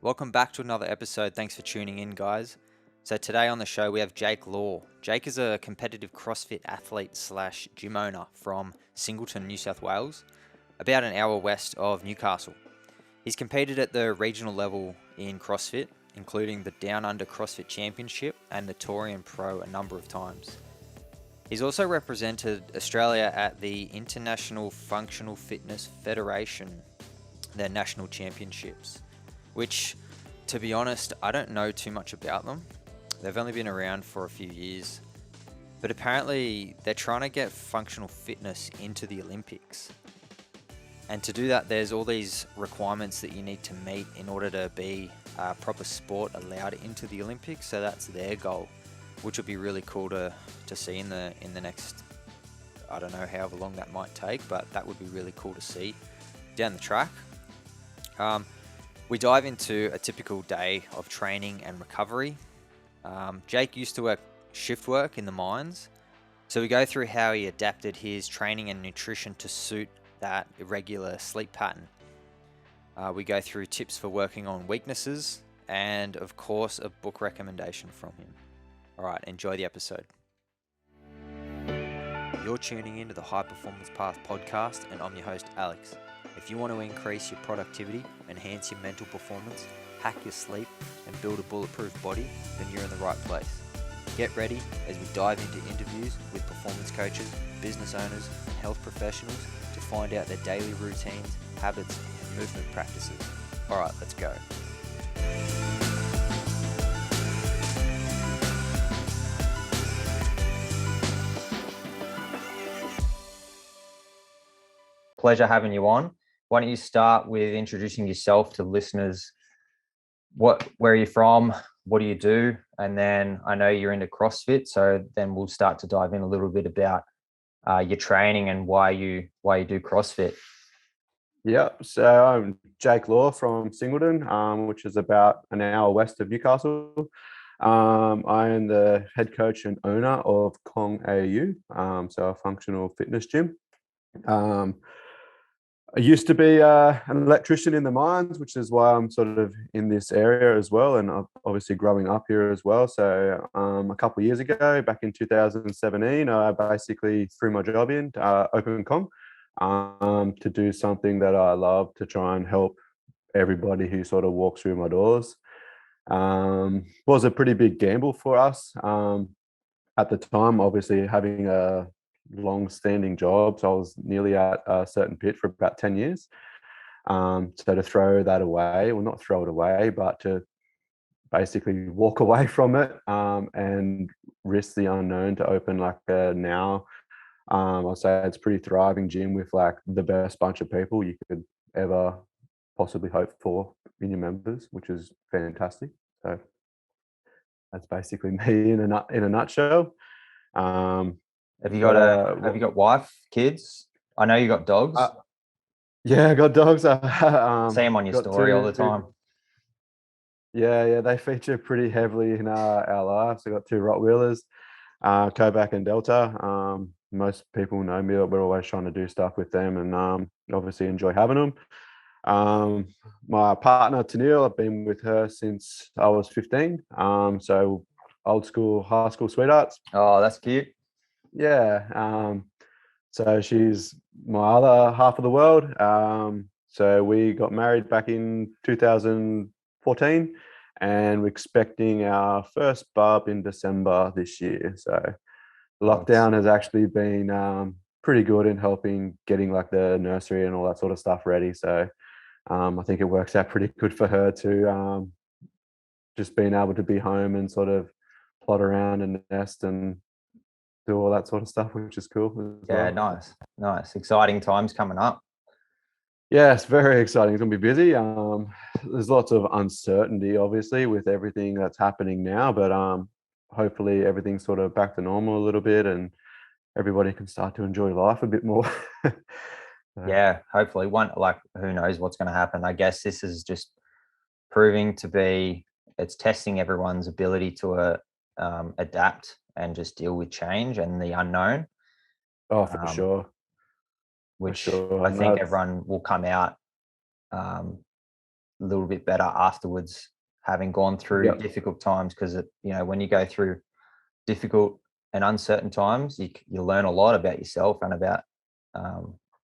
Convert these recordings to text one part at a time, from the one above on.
Welcome back to another episode. Thanks for tuning in, guys. So today on the show we have Jake Law. Jake is a competitive CrossFit athlete slash gym owner from Singleton, New South Wales, about an hour west of Newcastle. He's competed at the regional level in CrossFit, including the Down Under CrossFit Championship and the Torian Pro a number of times. He's also represented Australia at the International Functional Fitness Federation, their national championships, which, to be honest, I don't know too much about them. They've only been around for a few years, but apparently they're trying to get functional fitness into the Olympics. And to do that, there's all these requirements that you need to meet in order to be a proper sport allowed into the Olympics. So that's their goal, which would be really cool to see in the next, I don't know however long that might take, but that would be really cool to see down the track. We dive into a typical day of training and recovery. Jake used to work shift work in the mines, so we go through how he adapted his training and nutrition to suit that irregular sleep pattern. We go through tips for working on weaknesses and, of course, a book recommendation from him. All right, enjoy the episode. You're tuning into the High Performance Path podcast, and I'm your host, Alex. If you want to increase your productivity, enhance your mental performance, hack your sleep, and build a bulletproof body, then you're in the right place. Get ready as we dive into interviews with performance coaches, business owners, and health professionals to find out their daily routines, habits, and movement practices. All right, let's go. Pleasure having you on. Why don't you start with introducing yourself to listeners? Where are you from? What do you do? And then I know you're into CrossFit, so then we'll start to dive in a little bit about your training and why you do CrossFit. Yeah, so I'm Jake Law from Singleton, which is about an hour west of Newcastle. I am the head coach and owner of Kong AU, so a functional fitness gym. I used to be an electrician in the mines, which is why I'm sort of in this area as well, and obviously growing up here as well. So a couple of years ago, back in 2017, I basically threw my job in to open Kong to do something that I love, to try and help everybody who sort of walks through my doors. Was a pretty big gamble for us at the time, obviously having a long-standing job, so I was nearly at a certain pit for about 10 years. So to throw that away, well, not throw it away, but to basically walk away from it and risk the unknown to open like now, I'll say it's a pretty thriving gym with like the best bunch of people you could ever possibly hope for in your members, which is fantastic. So that's basically me in a nutshell. Have you got wife, kids? I know you got dogs. Yeah, I got dogs. See them on your story all the time. Yeah, they feature pretty heavily in our lives. I got two Rottweilers, Kobach and Delta. Most people know me, we're always trying to do stuff with them, and obviously enjoy having them. My partner Tennille, I've been with her since I was 15. So old school, high school sweethearts. Oh, that's cute. Yeah. So she's my other half of the world. So we got married back in 2014, and we're expecting our first bub in December this year. So lockdown has actually been pretty good in helping getting like the nursery and all that sort of stuff ready. So I think it works out pretty good for her to just being able to be home and sort of plod around and nest and do all that sort of stuff, which is cool. Yeah, well. Nice. Exciting times coming up. Yeah, it's very exciting. It's gonna be busy. There's lots of uncertainty, obviously, with everything that's happening now, but hopefully everything's sort of back to normal a little bit, and everybody can start to enjoy life a bit more. Yeah, hopefully. Who knows what's going to happen? I guess this is just proving to be, it's testing everyone's ability to adapt and just deal with change and the unknown. Oh, for sure. Which I think everyone will come out a little bit better afterwards, having gone through Yep. difficult times. Because when you go through difficult and uncertain times, you learn a lot about yourself and about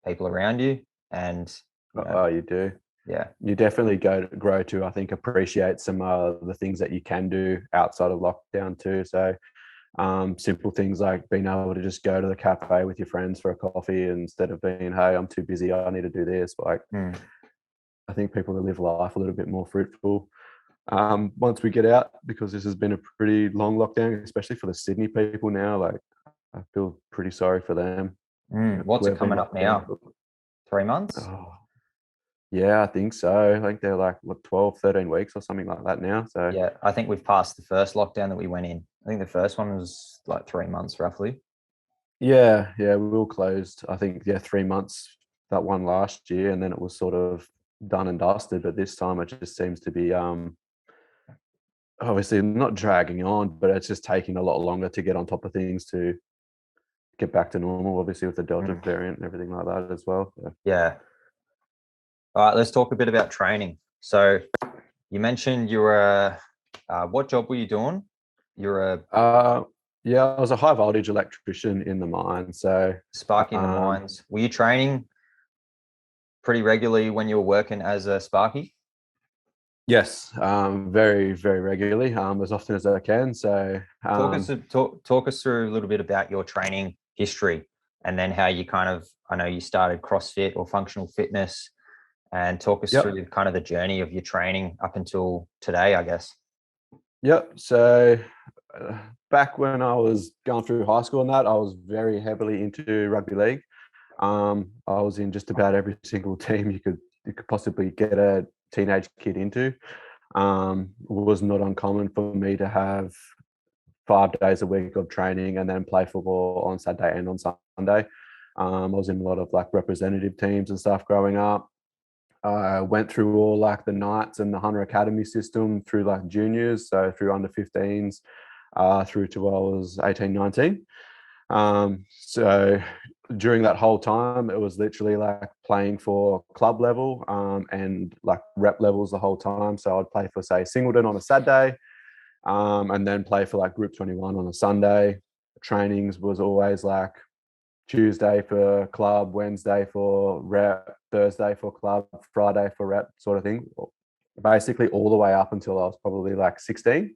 people around you. And Oh, you do. yeah, You definitely grow to, I think, appreciate some of the things that you can do outside of lockdown too. So simple things like being able to just go to the cafe with your friends for a coffee instead of being, hey, I'm too busy, I need to do this. Like, I think people live life a little bit more fruitful once we get out, because this has been a pretty long lockdown, especially for the Sydney people now. Like, I feel pretty sorry for them. What's it We've been coming up locked down now? for, 3 months? oh, yeah, I think so. I think they're like, what, 12, 13 weeks or something like that now. So Yeah, I think we've passed the first lockdown that we went in. I think the first one was like 3 months roughly. yeah, we were closed, I think, yeah, 3 months, that one last year, and then it was sort of done and dusted. But this time it just seems to be obviously not dragging on, but it's just taking a lot longer to get on top of things to get back to normal, obviously with the Delta variant and everything like that as well. So. Yeah. All right, let's talk a bit about training. So you mentioned you were what job were you doing? You're a Yeah, I was a high voltage electrician in the mine. So sparky in the mines. Were you training pretty regularly when you were working as a sparky? yes, very, very regularly, as often as I can. So Talk us through a little bit about your training history, and then how you I know you started CrossFit or functional fitness, and talk us yep, through kind of the journey of your training up until today, I guess. yep. So back when I was going through high school and that, I was very heavily into rugby league. I was in just about every single team you could possibly get a teenage kid into. It was not uncommon for me to have 5 days a week of training and then play football on Saturday and on Sunday. I was in a lot of like representative teams and stuff growing up. I went through all like the Knights and the Hunter Academy system through like juniors, so through under 15s, through to I was 18, 19. So during that whole time, it was literally like playing for club level and like rep levels the whole time. So I'd play for, say, Singleton on a Saturday, and then play for like Group 21 on a Sunday. Trainings was always like Tuesday for club, Wednesday for rep, Thursday for club, Friday for rep, sort of thing. Basically all the way up until I was probably like 16.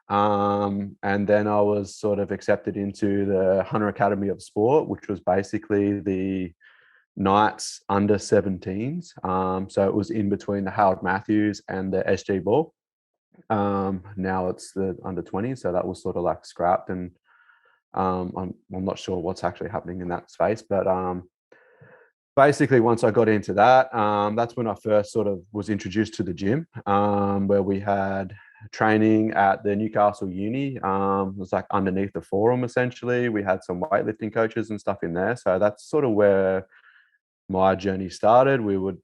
And then I was sort of accepted into the Hunter Academy of Sport, which was basically the Knights under 17s. So it was in between the Howard Matthews and the SG Ball. Now it's the under 20s, so that was sort of like scrapped, and I'm not sure what's actually happening in that space, but basically once I got into that, that's when I first sort of was introduced to the gym, where we had training at the Newcastle uni. It was like underneath the forum, essentially. We had some weightlifting coaches and stuff in there, so that's sort of where my journey started. We would,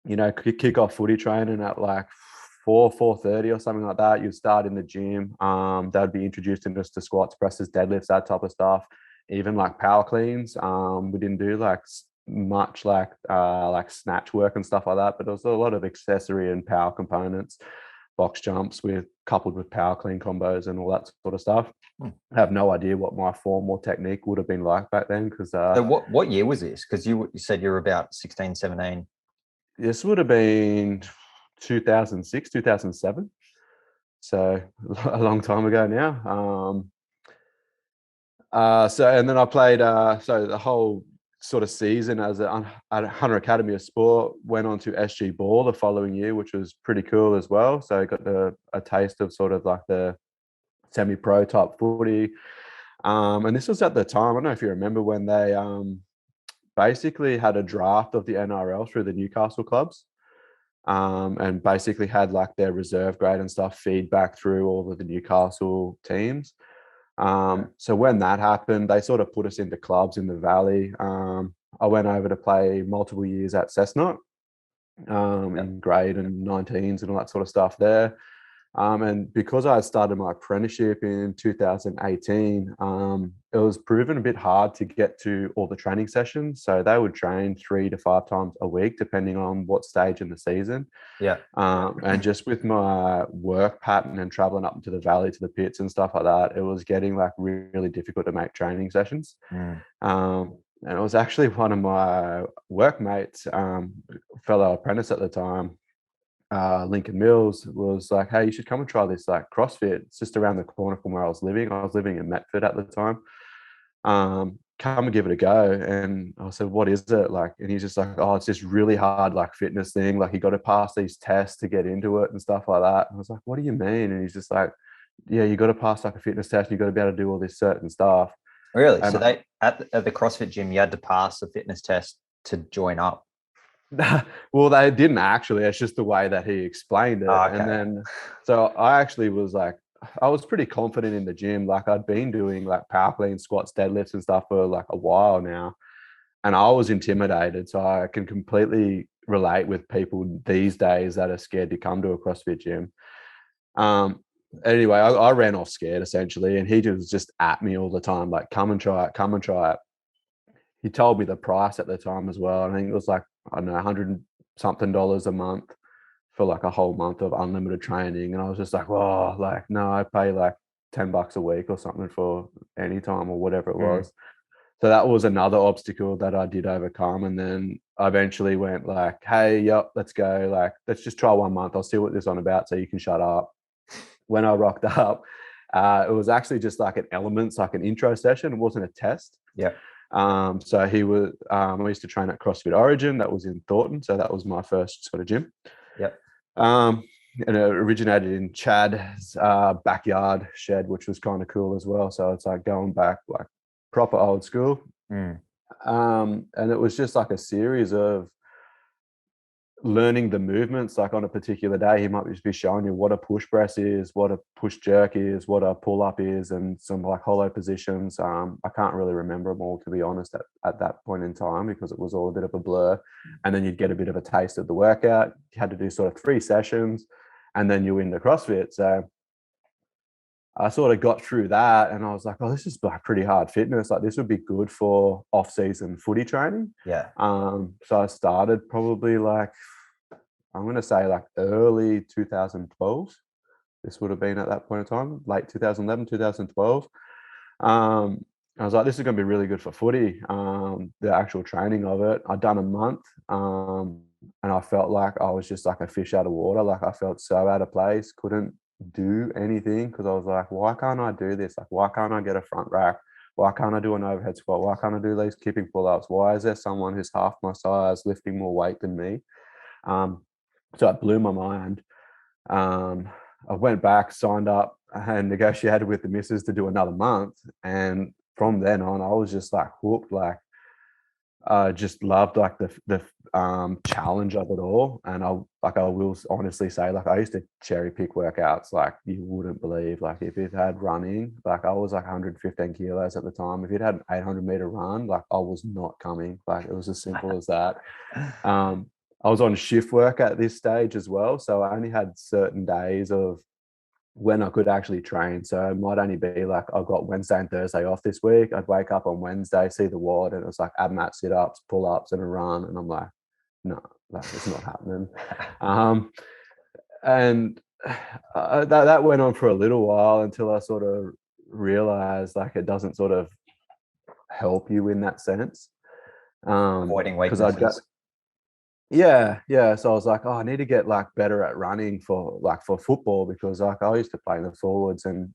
kick off footy training at like 4:30 or something like that. You start in the gym. They'd be introducing us to squats, presses, deadlifts, that type of stuff. Even like power cleans. We didn't do like much like snatch work and stuff like that, but there was a lot of accessory and power components, box jumps with coupled with power clean combos and all that sort of stuff. I have no idea what my form or technique would have been like back then, because So what year was this? Because you said you were about 16, 17. this would have been 2006, 2007. So a long time ago now. And then I played, so the whole sort of season as at Hunter Academy of Sport, went on to SG Ball the following year, which was pretty cool as well. So I got a taste of sort of like the semi-pro type footy. And this was at the time, I don't know if you remember, when they basically had a draft of the NRL through the Newcastle clubs. And basically had like their reserve grade and stuff feedback through all of the Newcastle teams. So when that happened, they sort of put us into clubs in the Valley. I went over to play multiple years at Cessnock in grade and 19s and all that sort of stuff there. And because I had started my apprenticeship in 2018, it was proven a bit hard to get to all the training sessions. So they would train 3 to 5 times a week, depending on what stage in the season. Yeah. And just with my work pattern and traveling up into the valley to the pits and stuff like that, it was getting like really difficult to make training sessions. And it was actually one of my workmates, fellow apprentice at the time, Lincoln Mills, was like, "Hey, you should come and try this like CrossFit. It's just around the corner from where I was living. I was living in Metford at the time. Come and give it a go." And I said, "What is it like?" And he's just like, "Oh, it's this really hard like fitness thing. Like you got to pass these tests to get into it and stuff like that." And I was like, "What do you mean?" And he's just like, "Yeah, you got to pass like a fitness test. You got to be able to do all this certain stuff." Really? And So they at the CrossFit gym, you had to pass a fitness test to join up. well, they didn't actually. It's just the way that he explained it. Oh, And okay. then, so I actually was like, I was pretty confident in the gym. Like I'd been doing like power clean, squats, deadlifts, and stuff for like a while now, and I was intimidated. So I can completely relate with people these days that are scared to come to a CrossFit gym. Um, anyway, I ran off scared essentially, and he was just at me all the time, like, "Come and try it, come and try it." He told me the price at the time as well. I think it was like, I don't know, 100 something dollars a month for like a whole month of unlimited training. And I was just like, "Oh, like, no, I pay like $10 a week or something for any time," or whatever it Mm. was. So that was another obstacle that I did overcome. And then I eventually went like, "Hey, yep, let's go. Like, let's just try 1 month. I'll see what this is on about so you can shut up." When I rocked up, it was actually just like an elements, like an intro session. It wasn't a test. Yeah. So he was, I used to train at CrossFit Origin. That was in Thornton. So that was my first sort of gym. Yep. Um, and it originated in Chad's backyard shed, which was kind of cool as well. So it's like going back like proper old school. Mm. And it was just like a series of learning the movements. Like on a particular day, he might just be showing you what a push press is, what a push jerk is, what a pull up is, and some like hollow positions. I can't really remember them all, to be honest, at that point in time, because it was all a bit of a blur. And then you'd get a bit of a taste of the workout. You had to do sort of 3 sessions, and then you're into CrossFit. So I sort of got through that, and I was like, "Oh, this is like pretty hard fitness. Like this would be good for off-season footy training." Yeah. So I started probably like, I'm going to say like early 2012. This would have been at that point in time, late 2011, 2012. I was like, "This is going to be really good for footy." The actual training of it, I'd done a month, and I felt like I was just like a fish out of water. Like I felt so out of place, couldn't do anything, because I was like, "Why can't I do this? Like, why can't I get a front rack? Why can't I do an overhead squat? Why can't I do these keeping pull-ups? Why is there someone who's half my size lifting more weight than me?" Um, so it blew my mind. Um, I went back, signed up, and negotiated with the missus to do another month. And from then on, I was just like hooked. Like I just loved like the challenge of it all. And I will honestly say, like I used to cherry pick workouts like you wouldn't believe. Like if it had running, like I was like 115 kilos at the time. If it had an 800-meter run, like I was not coming. Like it was as simple as that. I was on shift work at this stage as well, so I only had certain days of when I could actually train. So it might only be like I've got Wednesday and Thursday off this week. I'd wake up on Wednesday, see the ward, and it was like ab mat sit ups, pull ups, and a run. And I'm like, no, like it's not happening. Um, and that went on for a little while until I sort of realized like it doesn't sort of help you in that sense. Avoiding Because I'd go, weaknesses. yeah. So I was like, "Oh, I need to get like better at running for football," because like I used to play in the forwards, and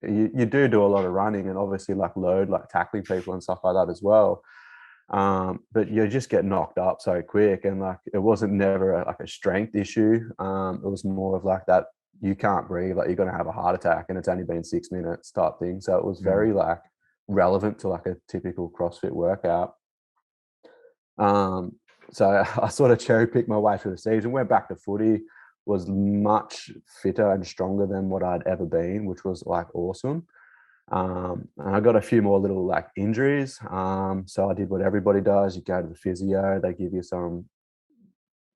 you do a lot of running, and obviously like load, like tackling people and stuff like that as well. But you just get knocked up so quick, and like it wasn't never like a strength issue. It was more of like that you can't breathe, like you're gonna have a heart attack, and it's only been 6 minutes type thing. So it was Mm. very like relevant to like a typical CrossFit workout. Um, so I sort of cherry picked my way through the season, went back to footy, was much fitter and stronger than what I'd ever been, which was like awesome. And I got a few more little like injuries. So I did what everybody does. You go to the physio, they give you some,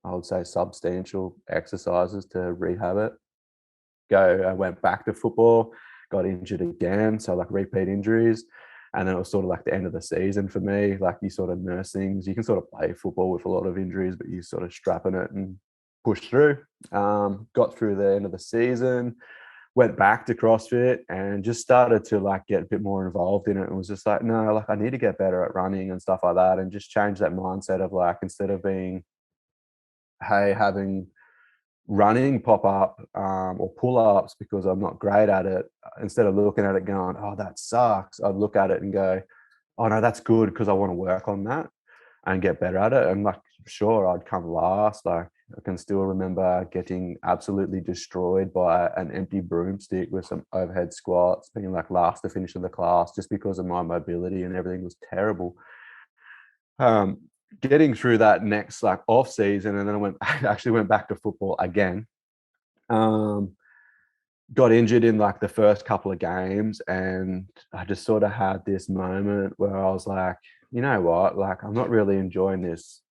I would say, substantial exercises to rehab it. I went back to football, got injured again. So like repeat injuries. And then it was sort of like the end of the season for me. Like you sort of nurse things. You can sort of play football with a lot of injuries, but you sort of strap in it and push through. Got through the end of the season, went back to CrossFit and just started to like get a bit more involved in it. And was just like, no, like I need to get better at running and stuff like that. And just change that mindset of like, instead of being, hey, having running pop up or pull ups because I'm not great at it, instead of looking at it going, oh, that sucks, I'd look at it and go, oh no, that's good because I want to work on that and get better at it. And like, sure, I'd come last. Like I can still remember getting absolutely destroyed by an empty broomstick with some overhead squats, being like last to finish in the class just because of my mobility and everything was terrible. Um, Getting through that next like off season, and then I actually went back to football again. Got injured in like the first couple of games, and I just sort of had this moment where I was like, you know what, like I'm not really enjoying this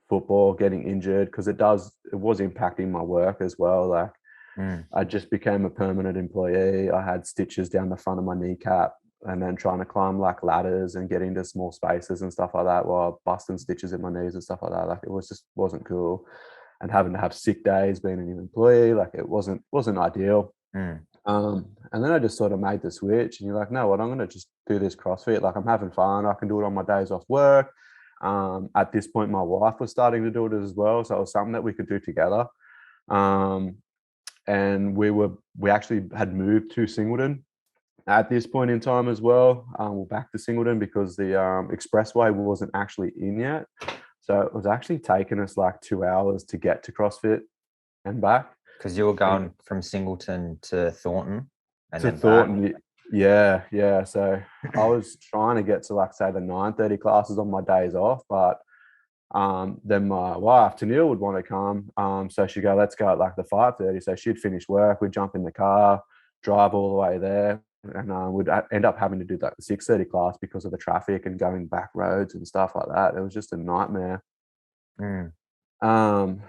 football, getting injured, because it was impacting my work as well. Like I just became a permanent employee. I had stitches down the front of my kneecap, and then trying to climb like ladders and get into small spaces and stuff like that while busting stitches in my knees and stuff like that. Like it wasn't cool. And having to have sick days being an employee, like it wasn't ideal. And then I just sort of made the switch, and you're like, no, what, I'm going to just do this CrossFit. Like I'm having fun. I can do it on my days off work. At this point, my wife was starting to do it as well. So it was something that we could do together. And we actually had moved to Singleton at this point in time as well. We're back to Singleton because the expressway wasn't actually in yet. So it was actually taking us like 2 hours to get to CrossFit and back. Because you were going from Singleton to Thornton and to then Thornton, back. yeah. So I was trying to get to like say the 9:30 classes on my days off, but then my wife Tennille would want to come. So she'd go, let's go at like the 5:30. So she'd finish work, we'd jump in the car, drive all the way there, and we'd end up having to do like the 6:30 class because of the traffic and going back roads and stuff like that. It was just a nightmare. Um,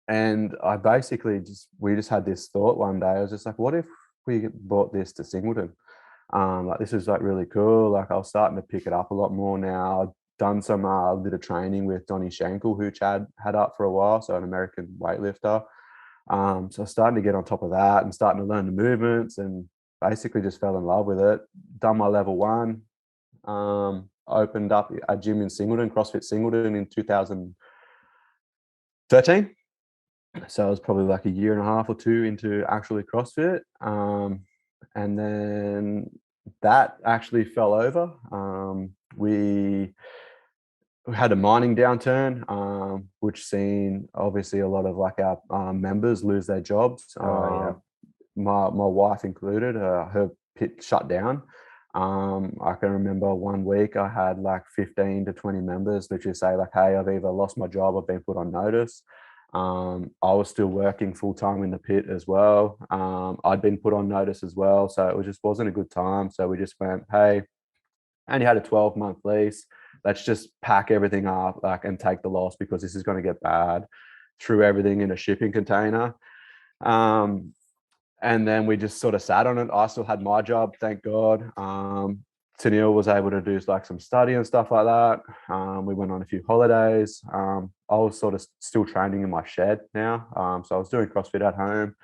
and I basically we just had this thought one day. I was just like, what if we brought this to Singleton? Like this is like really cool. Like I was starting to pick it up a lot more now. I've done some bit of training with Donnie Schenkel, who Chad had up for a while, so an American weightlifter. So I was starting to get on top of that and starting to learn the movements, and basically just fell in love with it. Done my level 1. Opened up a gym in Singleton, CrossFit Singleton, in 2013. So I was probably like a year and a half or 2 into actually CrossFit. And then that actually fell over. We had a mining downturn, which seen obviously a lot of like our members lose their jobs. My wife included. Her pit shut down. I can remember one week I had like 15 to 20 members literally say like, hey, I've either lost my job, I've been put on notice. I was still working full time in the pit as well. I'd been put on notice as well. So it just wasn't a good time. So we just went, hey, and you had a 12-month lease. Let's just pack everything up like and take the loss because this is going to get bad. Threw everything in a shipping container. And then we just sort of sat on it. I still had my job, thank God. Tennille was able to do like some study and stuff like that. We went on a few holidays. I was sort of still training in my shed now. So I was doing CrossFit at home,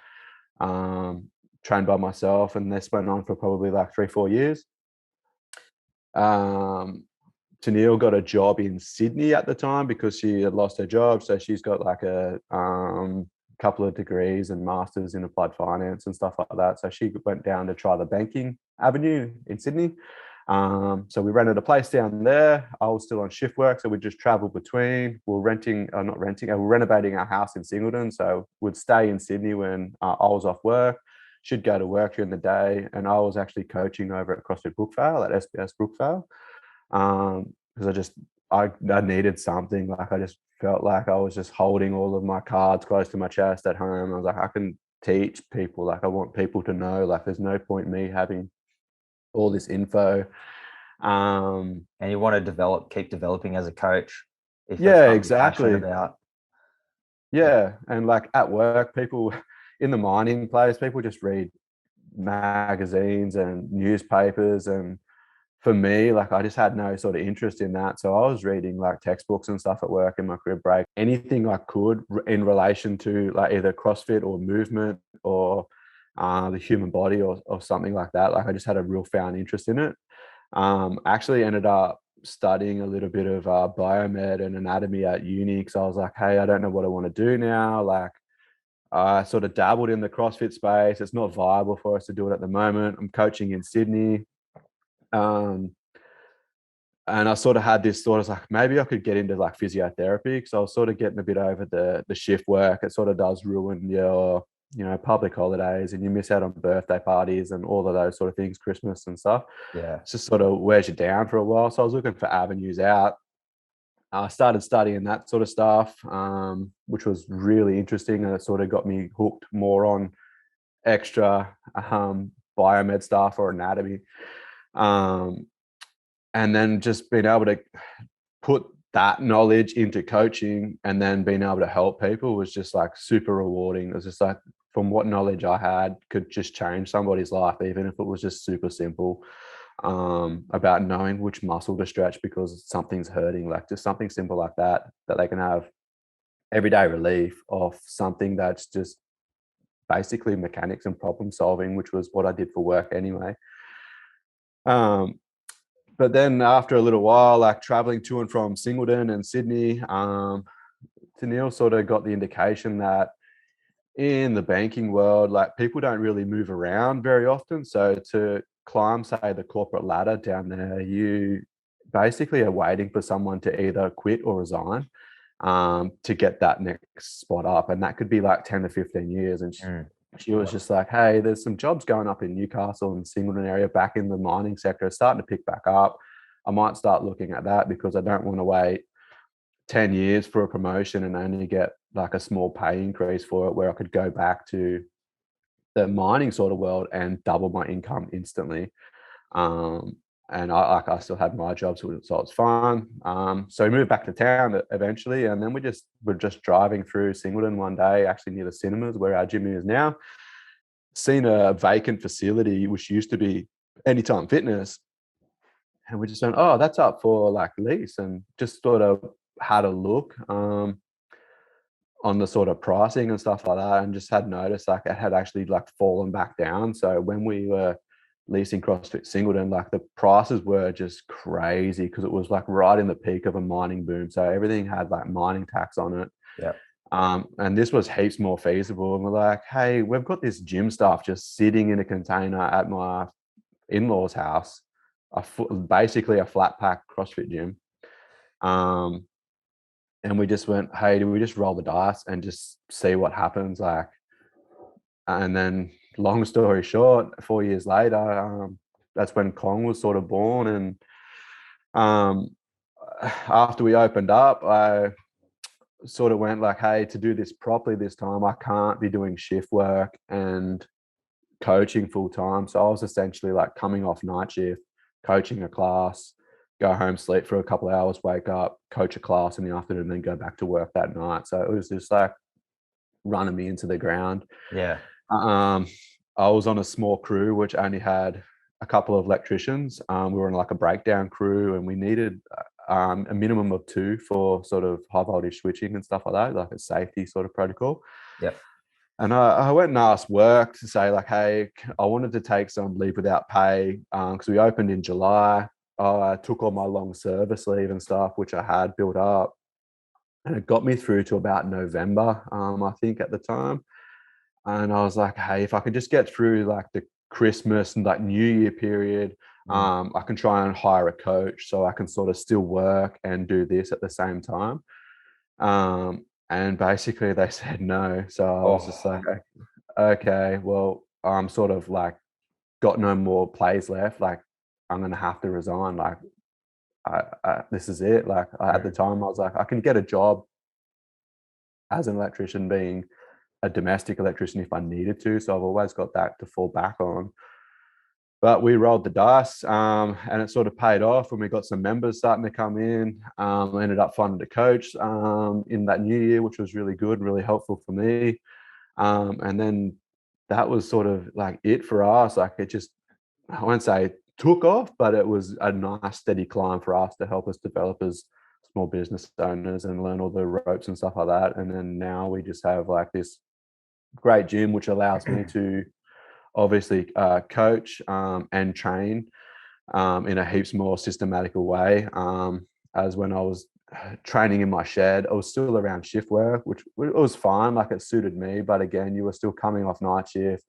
trained by myself, and this went on for probably like 3-4 years. Tennille got a job in Sydney at the time because she had lost her job. So she's got like a couple of degrees and masters in applied finance and stuff like that. So she went down to try the banking avenue in Sydney. So we rented a place down there. I was still on shift work, so we just traveled between. We we're renovating our house in Singleton. So we'd stay in Sydney when I was off work. She'd go to work during the day, and I was actually coaching over at CrossFit Brookvale, at SBS Brookvale, because I needed something. Like I just felt like I was just holding all of my cards close to my chest at home. I was like, I can teach people. Like I want people to know. Like there's no point in me having all this info. And you want to keep developing as a coach. Yeah, exactly. Passionate about. Yeah, and like at work, people, in the mining place, people just read magazines and newspapers, and for me, like I just had no sort of interest in that. So I was reading like textbooks and stuff at work in my career break, anything I could in relation to like either CrossFit or movement or the human body or something like that. Like I just had a real found interest in it. Actually ended up studying a little bit of biomed and anatomy at uni because I was like, hey, I don't know what I want to do now. Like I sort of dabbled in the CrossFit space. It's not viable for us to do it at the moment. I'm coaching in Sydney. Um, and I sort of had this thought, I was like, maybe I could get into like physiotherapy because I was sort of getting a bit over the shift work. It sort of does ruin your, public holidays, and you miss out on birthday parties and all of those sort of things, Christmas and stuff. Yeah. It's just sort of wears you down for a while. So I was looking for avenues out. I started studying that sort of stuff, which was really interesting, and it sort of got me hooked more on extra biomed stuff or anatomy. And then just being able to put that knowledge into coaching and then being able to help people was just like super rewarding. It was just like, from what knowledge I had, could just change somebody's life, even if it was just super simple, about knowing which muscle to stretch because something's hurting, like just something simple like that they can have everyday relief of something that's just basically mechanics and problem solving, which was what I did for work anyway. But then after a little while, like traveling to and from Singleton and Sydney, Tennille sort of got the indication that in the banking world, like people don't really move around very often. So to climb, say, the corporate ladder down there, you basically are waiting for someone to either quit or resign to get that next spot up. And that could be like 10 to 15 years. And she was just like, hey, there's some jobs going up in Newcastle and Singleton area back in the mining sector. It's starting to pick back up. I might start looking at that because I don't want to wait 10 years for a promotion and only get like a small pay increase for it, where I could go back to the mining sort of world and double my income instantly. And I still had my job, so it's fine. So we moved back to town eventually, and then we're just driving through Singleton one day, actually near the cinemas where our gym is now, seen a vacant facility which used to be Anytime Fitness, and we just went, oh, that's up for like lease, and just sort of had a look on the sort of pricing and stuff like that, and just had noticed like it had actually like fallen back down. So when we were leasing CrossFit Singleton, like the prices were just crazy because it was like right in the peak of a mining boom. So everything had like mining tax on it. Yeah. And this was heaps more feasible. And we're like, hey, we've got this gym stuff just sitting in a container at my in-laws' house, basically a flat pack CrossFit gym. And we just went, hey, do we just roll the dice and just see what happens? Like, and then long story short, 4 years later, that's when Kong was sort of born. And after we opened up, I sort of went like, hey, to do this properly this time, I can't be doing shift work and coaching full time. So I was essentially like coming off night shift, coaching a class, go home, sleep for a couple of hours, wake up, coach a class in the afternoon, and then go back to work that night. So it was just like running me into the ground. Yeah. I was on a small crew which only had a couple of electricians. We were on like a breakdown crew, and we needed a minimum of 2 for sort of high voltage switching and stuff like that, like a safety sort of protocol. Yep. And I went and asked work to say like, hey, I wanted to take some leave without pay because we opened in July. I took all my long service leave and stuff, which I had built up, and it got me through to about November, I think at the time. And I was like, hey, if I could just get through like the Christmas and like New Year period, I can try and hire a coach so I can sort of still work and do this at the same time. And basically they said no. So I was just like, okay, well, I'm sort of like got no more plays left. Like I'm going to have to resign. Like this is it. Like at the time I was like, I can get a job as an electrician, being a domestic electrician if I needed to. So I've always got that to fall back on. But we rolled the dice, and it sort of paid off when we got some members starting to come in. Ended up finding a coach in that new year, which was really good, really helpful for me. And then that was sort of like it for us. Like it just, I won't say took off, but it was a nice steady climb for us to help us develop as small business owners and learn all the ropes and stuff like that. And then now we just have like this great gym, which allows me to obviously coach and train in a heaps more systematical way. As when I was training in my shed, I was still around shift work, which it was fine, like it suited me. But again, you were still coming off night shift.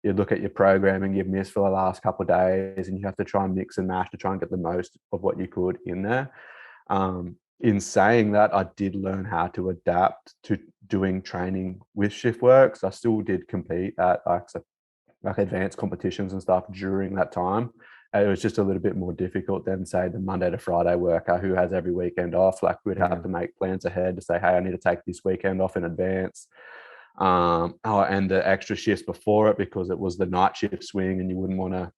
You look at your programming you've missed for the last couple of days, and you have to try and mix and match to try and get the most of what you could in there. In saying that, I did learn how to adapt to doing training with shift work. So I still did compete at like advanced competitions and stuff during that time. And it was just a little bit more difficult than say the Monday to Friday worker who has every weekend off. Like we'd have to make plans ahead to say, hey, I need to take this weekend off in advance. And the extra shifts before it, because it was the night shift swing and you wouldn't want to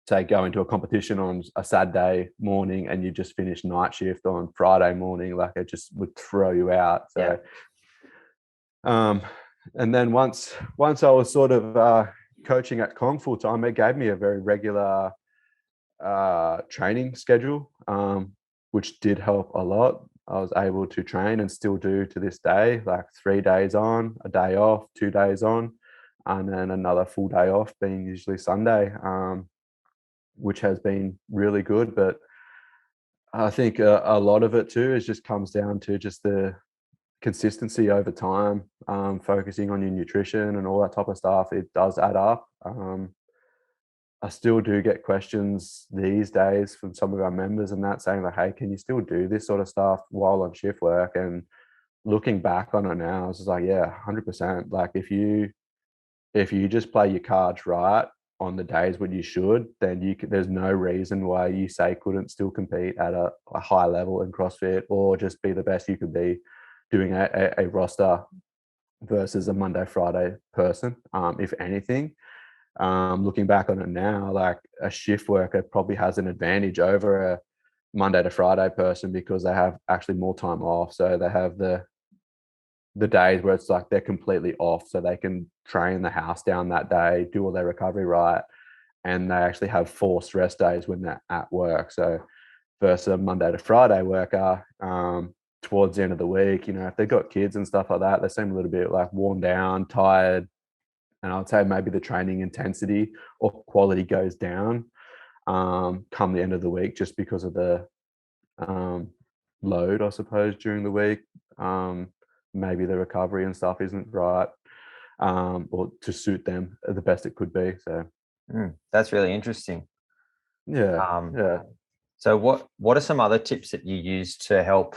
say go into a competition on a Saturday morning and you just finish night shift on Friday morning. Like it just would throw you out. So and then once I was sort of coaching at Kong full time, it gave me a very regular training schedule, which did help a lot. I was able to train and still do to this day, like 3 days on, a day off, 2 days on, and then another full day off, being usually Sunday, which has been really good. But I think a lot of it too is just comes down to just the consistency over time, focusing on your nutrition and all that type of stuff. It does add up. I still do get questions these days from some of our members and that saying like, hey, can you still do this sort of stuff while on shift work? And looking back on it now, I was just like, yeah, 100%. Like if you just play your cards right on the days when you should, then there's no reason why you say couldn't still compete at a high level in CrossFit or just be the best you could be doing a roster versus a Monday, Friday person. If anything, looking back on it now, like a shift worker probably has an advantage over a Monday to Friday person because they have actually more time off. So they have the days where it's like they're completely off, so they can train the house down that day, do all their recovery right, and they actually have forced rest days when they're at work. So versus a Monday to Friday worker, towards the end of the week, if they've got kids and stuff like that, they seem a little bit like worn down, tired, and I'd say maybe the training intensity or quality goes down come the end of the week just because of the load, I suppose, during the week. Maybe the recovery and stuff isn't right, or to suit them the best it could be. So that's really interesting. Yeah. So what are some other tips that you use to help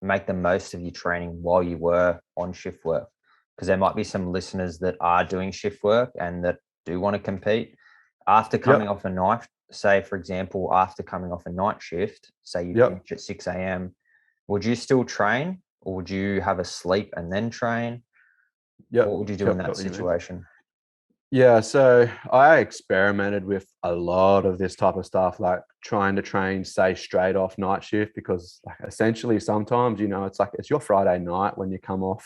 make the most of your training while you were on shift work? Because there might be some listeners that are doing shift work and that do want to compete after coming off a night. Say, for example, after coming off a night shift, say you finish at 6 a.m., would you still train or would you have a sleep and then train? What would you do in that situation? Yeah, so I experimented with a lot of this type of stuff, like trying to train, say, straight off night shift, because like, essentially sometimes, it's like it's your Friday night when you come off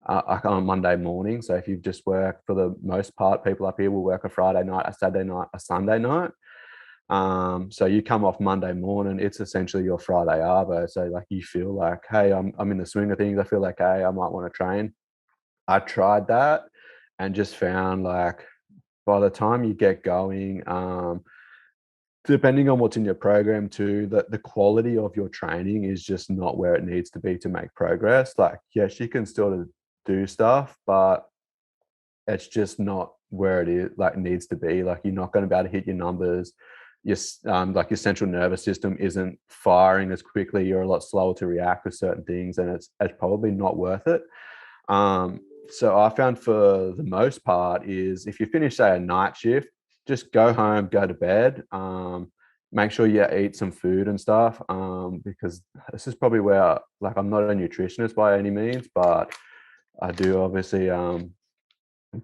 like on Monday morning. So if you've just worked, for the most part, people up here will work a Friday night, a Saturday night, a Sunday night. So you come off Monday morning, it's essentially your Friday arvo. So like you feel like, hey, I'm in the swing of things. I feel like, hey, I might want to train. I tried that and just found like by the time you get going, depending on what's in your program too, the quality of your training is just not where it needs to be to make progress. Like, yes, you can still do stuff, but it's just not where it is, like needs to be. Like you're not going to be able to hit your numbers. Your like your central nervous system isn't firing as quickly. You're a lot slower to react with certain things, and it's probably not worth it. So I found for the most part is if you finish, say, a night shift, just go home, go to bed, make sure you eat some food and stuff, because this is probably where, like, I'm not a nutritionist by any means, but I do obviously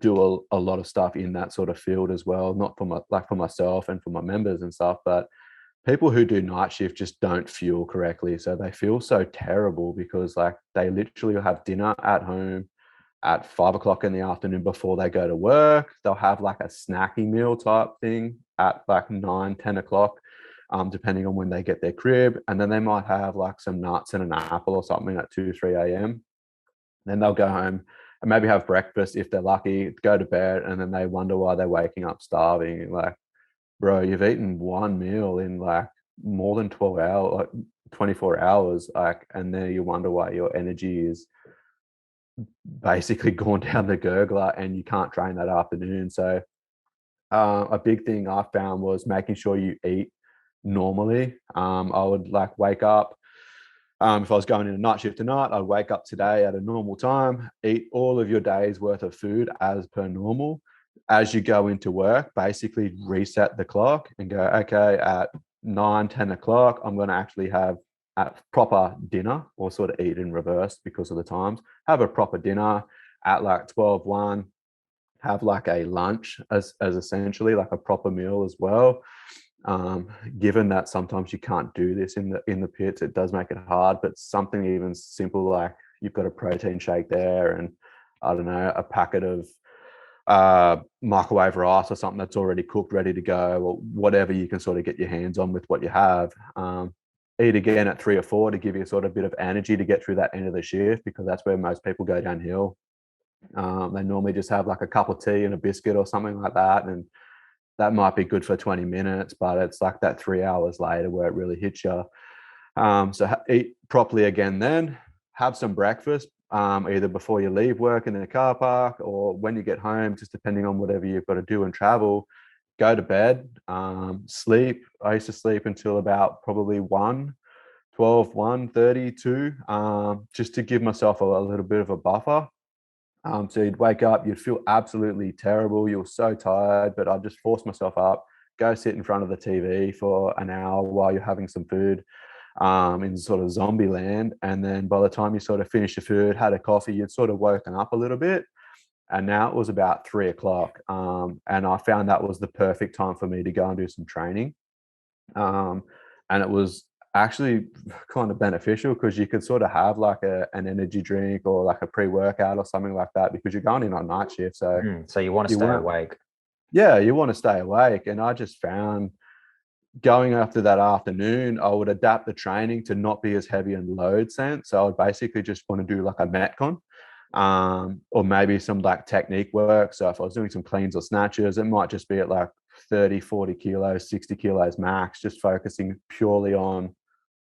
do a lot of stuff in that sort of field as well, not for myself and for my members and stuff, but people who do night shift just don't fuel correctly. So they feel so terrible because like they literally have dinner at home, at 5 o'clock in the afternoon before they go to work. They'll have like a snacking meal type thing at like 9, 10 o'clock, depending on when they get their crib. And then they might have like some nuts and an apple or something at 2, 3 a.m. Then they'll go home and maybe have breakfast if they're lucky, go to bed, and then they wonder why they're waking up starving. Like, bro, you've eaten one meal in like more than 12 hours, like 24 hours, like, and then you wonder why your energy is basically gone down the gurgler and you can't train that afternoon. So a big thing I found was making sure you eat normally. I would like wake up. If I was going in a night shift tonight, I'd wake up today at a normal time, eat all of your day's worth of food as per normal. As you go into work, basically reset the clock and go, okay, at 9, 10 o'clock, I'm going to actually have a proper dinner, or sort of eat in reverse because of the times. Have a proper dinner at like 12, 1, have like a lunch as essentially like a proper meal as well. Given that sometimes you can't do this in the pits, it does make it hard, but something even simple like you've got a protein shake there and I don't know, a packet of microwave rice or something that's already cooked, ready to go, or whatever you can sort of get your hands on with what you have. Eat again at 3 or 4 to give you sort of a bit of energy to get through that end of the shift, because that's where most people go downhill. They normally just have like a cup of tea and a biscuit or something like that, and that might be good for 20 minutes, but it's like that 3 hours later where it really hits you. So eat properly again, then have some breakfast, either before you leave work in the car park or when you get home, just depending on whatever you've got to do and travel. Go to bed, sleep. I used to sleep until about probably 12, 1:32, just to give myself a little bit of a buffer. So you'd wake up, you'd feel absolutely terrible. You were so tired, but I'd just force myself up, go sit in front of the TV for an hour while you're having some food, in sort of zombie land. And then by the time you sort of finished your food, had a coffee, you'd sort of woken up a little bit. And now it was about 3 o'clock. And I found that was the perfect time for me to go and do some training. And it was actually kind of beneficial because you could sort of have like an energy drink or like a pre-workout or something like that, because you're going in on night shift. So So you want to you stay want, awake. yeah, you want to stay awake. And I just found going after that afternoon, I would adapt the training to not be as heavy in load sense. So I would basically just want to do like a metcon, or maybe some like technique work. So if I was doing some cleans or snatches, it might just be at like 30, 40 kilos, 60 kilos max, just focusing purely on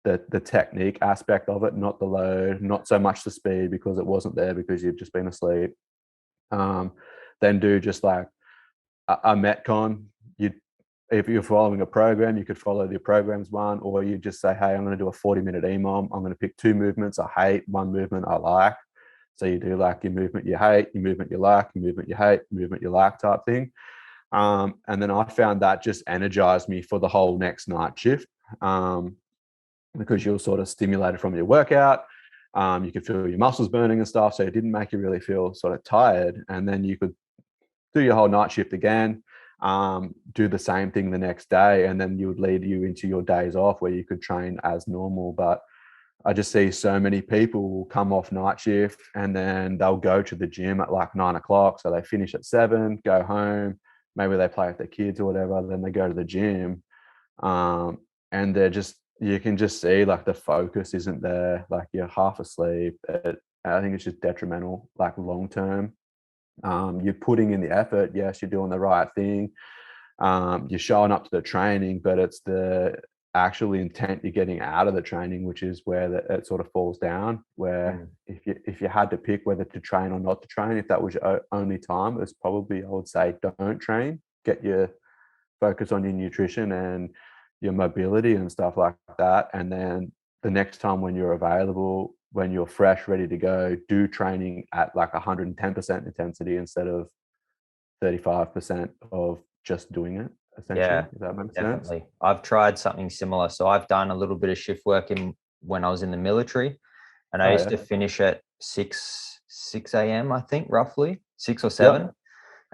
the technique aspect of it, not the load, not so much the speed because it wasn't there because you'd just been asleep. Then do just like a metcon. If you're following a program, you could follow the program's one, or you just say, hey, I'm going to do a 40-minute EMOM. I'm going to pick 2 movements I hate, 1 movement I like. So you do like your movement you hate, your movement you like, your movement you hate, movement you like type thing. And then I found that just energized me for the whole next night shift, because you're sort of stimulated from your workout. You could feel your muscles burning and stuff. So it didn't make you really feel sort of tired. And then you could do your whole night shift again, do the same thing the next day. And then you would lead you into your days off where you could train as normal. But I just see so many people will come off night shift and then they'll go to the gym at like 9 o'clock. So they finish at 7, go home, maybe they play with their kids or whatever, then they go to the gym. And they're just, you can just see like the focus isn't there, like you're half asleep. I think it's just detrimental, like long term. You're putting in the effort, yes, you're doing the right thing. You're showing up to the training, but it's the actual intent you're getting out of the training, which is where it sort of falls down. Where if you had to pick whether to train or not to train, if that was your only time, it's probably, I would say, don't train. Get your focus on your nutrition and your mobility and stuff like that. And then the next time when you're available, when you're fresh, ready to go, do training at like 110% intensity instead of 35% of just doing it, essentially. Yeah, If that makes sense. definitely. I've tried something similar. So I've done a little bit of shift work when I was in the military, and I used to finish at 6 a.m. I think, roughly 6 or 7. Yep.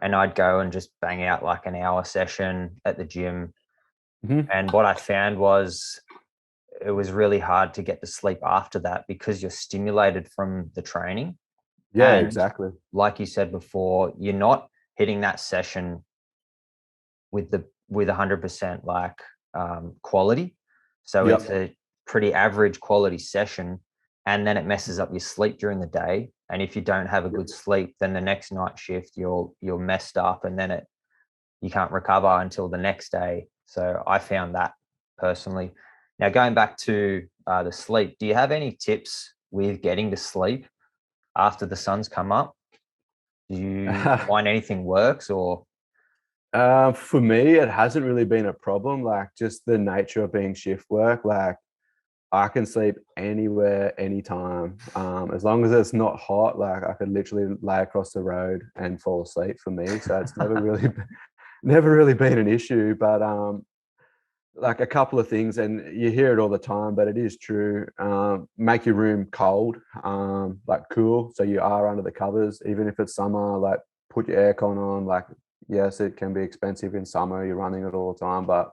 And I'd go and just bang out like an hour session at the gym. Mm-hmm. And what I found was it was really hard to get to sleep after that because you're stimulated from the training. Yeah, And exactly. like you said before, you're not hitting that session with 100% like quality. So it's Yep. a pretty average quality session, and then it messes up your sleep during the day. And if you don't have a good sleep, then the next night shift you're messed up, and then you can't recover until the next day. So I found that personally. Now going back to the sleep, do you have any tips with getting to sleep after the sun's come up? Do you find anything works or? For me, it hasn't really been a problem. Like just the nature of being shift work. Like I can sleep anywhere, anytime. As long as it's not hot, like I could literally lay across the road and fall asleep for me. So it's never really been an issue. But like a couple of things, and you hear it all the time, but it is true. Make your room cold, like cool, so you are under the covers, even if it's summer. Like put your aircon on. Like yes, it can be expensive in summer. You're running it all the time, but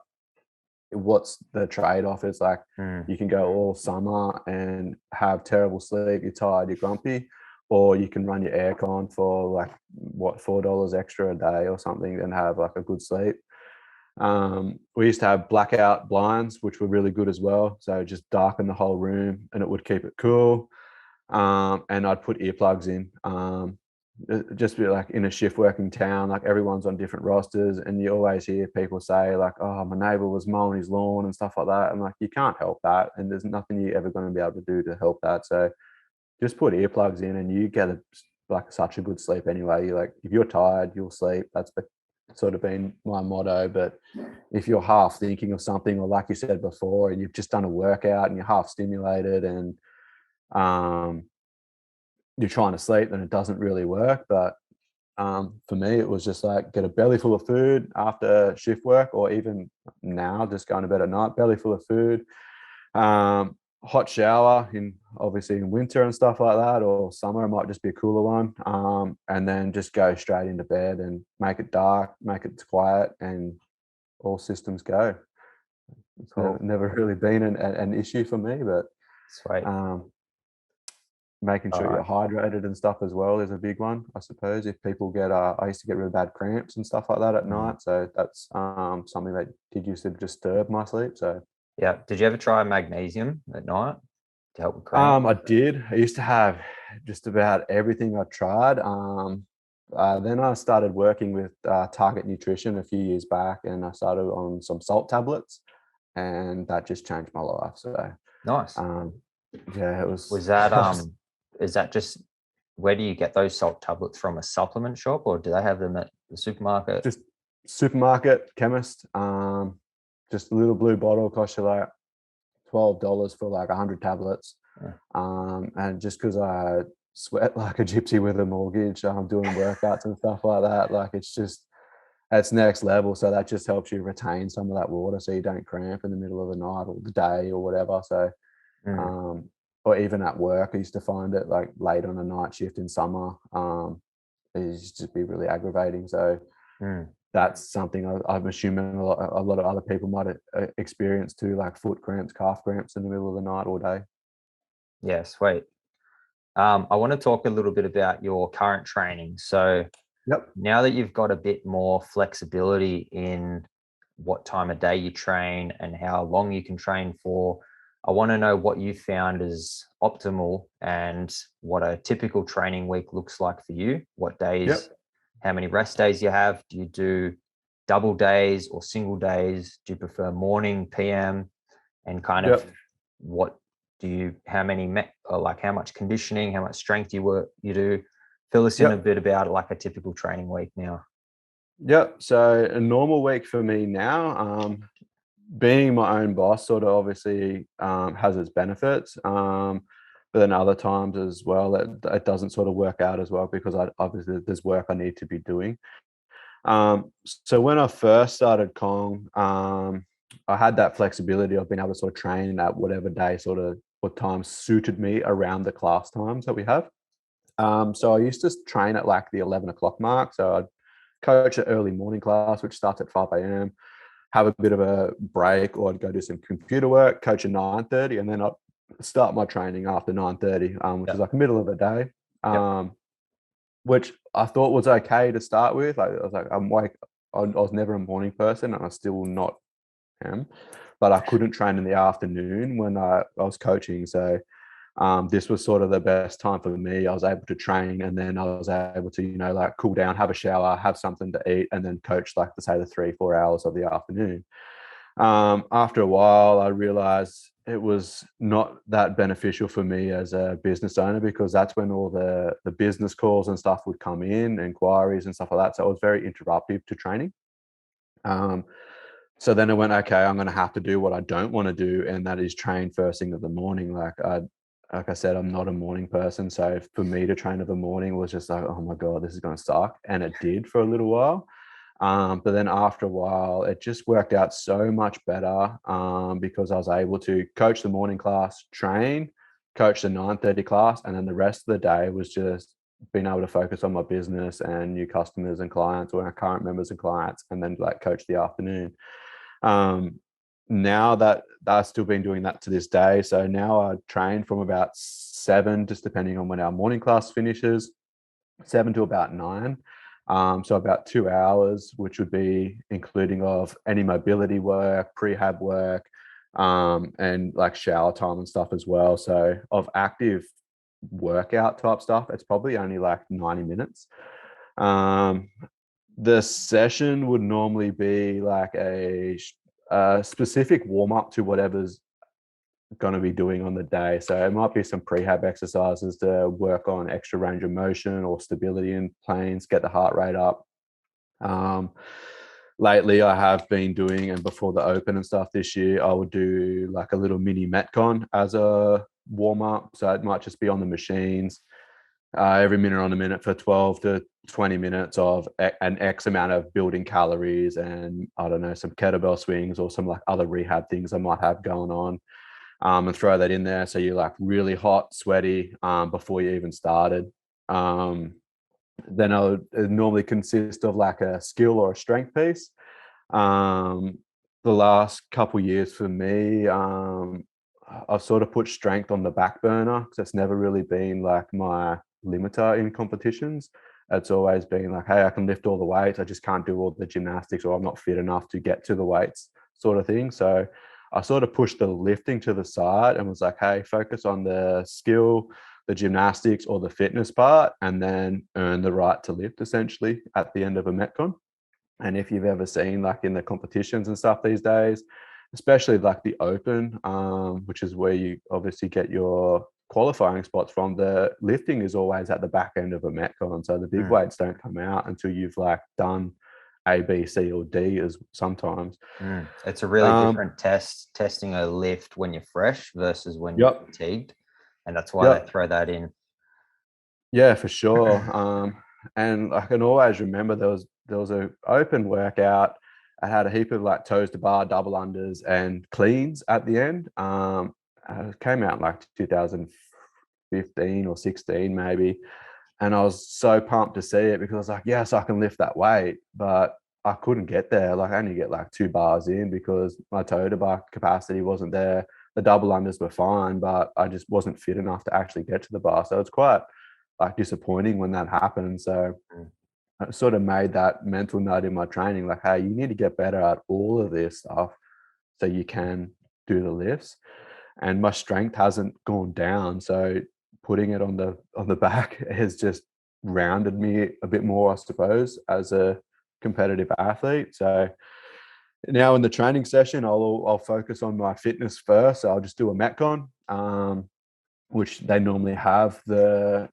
what's the trade-off is like you can go all summer and have terrible sleep, you're tired, you're grumpy, or you can run your aircon for like what $4 extra a day or something and have like a good sleep. We used to have blackout blinds, which were really good as well, so just darken the whole room and it would keep it cool. And I'd put earplugs in. Just be like in a shift working town, like everyone's on different rosters, and you always hear people say like, oh, my neighbor was mowing his lawn and stuff like that. And like, you can't help that. And there's nothing you're ever going to be able to do to help that. So just put earplugs in and you get like such a good sleep anyway. You're like, if you're tired, you'll sleep. That's sort of been my motto. But if you're half thinking of something, or like you said before, and you've just done a workout and you're half stimulated and, you're trying to sleep, then it doesn't really work. But for me, it was just like get a belly full of food after shift work, or even now, just going to bed at night, belly full of food, hot shower in obviously in winter and stuff like that, or summer, it might just be a cooler one. And then just go straight into bed and make it dark, make it quiet, and all systems go. It's Cool. never really been an issue for me, but Sweet. making sure you're hydrated and stuff as well is a big one, I suppose. If people get, I used to get really bad cramps and stuff like that at night, so that's something that did used to disturb my sleep. So Yeah. Did you ever try magnesium at night to help with cramp? I did. I used to have just about everything I tried. Then I started working with Target Nutrition a few years back, and I started on some salt tablets, and that just changed my life. So Nice. yeah, it was. Was that is that just, where do you get those salt tablets from? A supplement shop, or do they have them at the supermarket? Just supermarket, chemist. Just a little blue bottle costs you like $12 for like 100 tablets. And just because I sweat like a gypsy with a mortgage, I'm doing workouts and stuff like that. Like it's next level. So that just helps you retain some of that water, so you don't cramp in the middle of the night or the day or whatever. So, or even at work, I used to find it like late on a night shift in summer. It used to be really aggravating. So that's something I'm assuming a lot of other people might experience too, like foot cramps, calf cramps in the middle of the night all day. Yeah, sweet. I want to talk a little bit about your current training. So Yep. now that you've got a bit more flexibility in what time of day you train and how long you can train for, I want to know what you found is optimal and what a typical training week looks like for you. What days, how many rest days you have? Do you do double days or single days? Do you prefer morning, PM? And kind of what do you, how many, or like how much conditioning, how much strength you do? Fill us in a bit about like a typical training week now. Yep. So a normal week for me now, being my own boss sort of obviously has its benefits. But then other times as well, it doesn't sort of work out as well, because obviously there's work I need to be doing. So when I first started Kong, I had that flexibility of being able to sort of train at whatever day sort of what time suited me around the class times that we have. So I used to train at like the 11 o'clock mark. So I'd coach an early morning class, which starts at 5 a.m., have a bit of a break, or I'd go do some computer work, coach at 9:30, and then I'd start my training after 9:30, which is like the middle of the day. which I thought was okay to start with. Like, I was like, I was never a morning person, and I still not am, but I couldn't train in the afternoon when I was coaching. So this was sort of the best time for me. I was able to train, and then I was able to, like cool down, have a shower, have something to eat, and then coach like say the 3-4 hours of the afternoon. After a while, I realized it was not that beneficial for me as a business owner, because that's when all the business calls and stuff would come in, inquiries and stuff like that. So it was very interruptive to training. So then I went, okay, I'm going to have to do what I don't want to do, and that is train first thing in the morning. Like I said, I'm not a morning person, so for me to train in the morning was just like, oh my god, this is going to suck, and it did for a little while. But then after a while, it just worked out so much better, because I was able to coach the morning class, train, coach the 9:30 class, and then the rest of the day was just being able to focus on my business and new customers and clients, or our current members and clients, and then like coach the afternoon. Now that I've still been doing that to this day. So now I train from about 7, just depending on when our morning class finishes, 7 to about 9. So about 2 hours, which would be including of any mobility work, prehab work, and like shower time and stuff as well. So of active workout type stuff, it's probably only like 90 minutes. The session would normally be like a specific warm up to whatever's going to be doing on the day. So it might be some prehab exercises to work on extra range of motion or stability in planes, get the heart rate up. Lately I have been doing, and before the open and stuff this year, I would do like a little mini Metcon as a warm up. So it might just be on the machines, every minute on a minute for 12 to 20 minutes of an X amount of building calories, and I don't know, some kettlebell swings or some like other rehab things I might have going on, and throw that in there. So you're like really hot, sweaty, before you even started. Then it normally consist of like a skill or a strength piece. The last couple years for me, I've sort of put strength on the back burner, because it's never really been like my limiter in competitions. It's always been like, hey, I can lift all the weights, I just can't do all the gymnastics, or I'm not fit enough to get to the weights, sort of thing. So I sort of pushed the lifting to the side and was like, hey, focus on the skill, the gymnastics or the fitness part, and then earn the right to lift essentially at the end of a Metcon. And if you've ever seen like in the competitions and stuff these days, especially like the open, which is where you obviously get your qualifying spots from, the lifting is always at the back end of a Metcon. So the big weights don't come out until you've like done A, B, C, or D as sometimes. It's a really different testing a lift when you're fresh versus when you're fatigued. And that's why they throw that in. Yeah, for sure. And I can always remember there was a open workout. I had a heap of like toes to bar, double unders, and cleans at the end. It came out like 2015 or 16 maybe, and I was so pumped to see it, because I was like, yes, I can lift that weight, but I couldn't get there. Like I only get like 2 bars in because my toe to bar capacity wasn't there. The double unders were fine, but I just wasn't fit enough to actually get to the bar. So it's quite like disappointing when that happened. So I sort of made that mental note in my training, like, hey, you need to get better at all of this stuff so you can do the lifts. And my strength hasn't gone down, so putting it on the back has just rounded me a bit more, I suppose, as a competitive athlete. So now in the training session, I'll focus on my fitness first. So I'll just do a Metcon, which they normally have the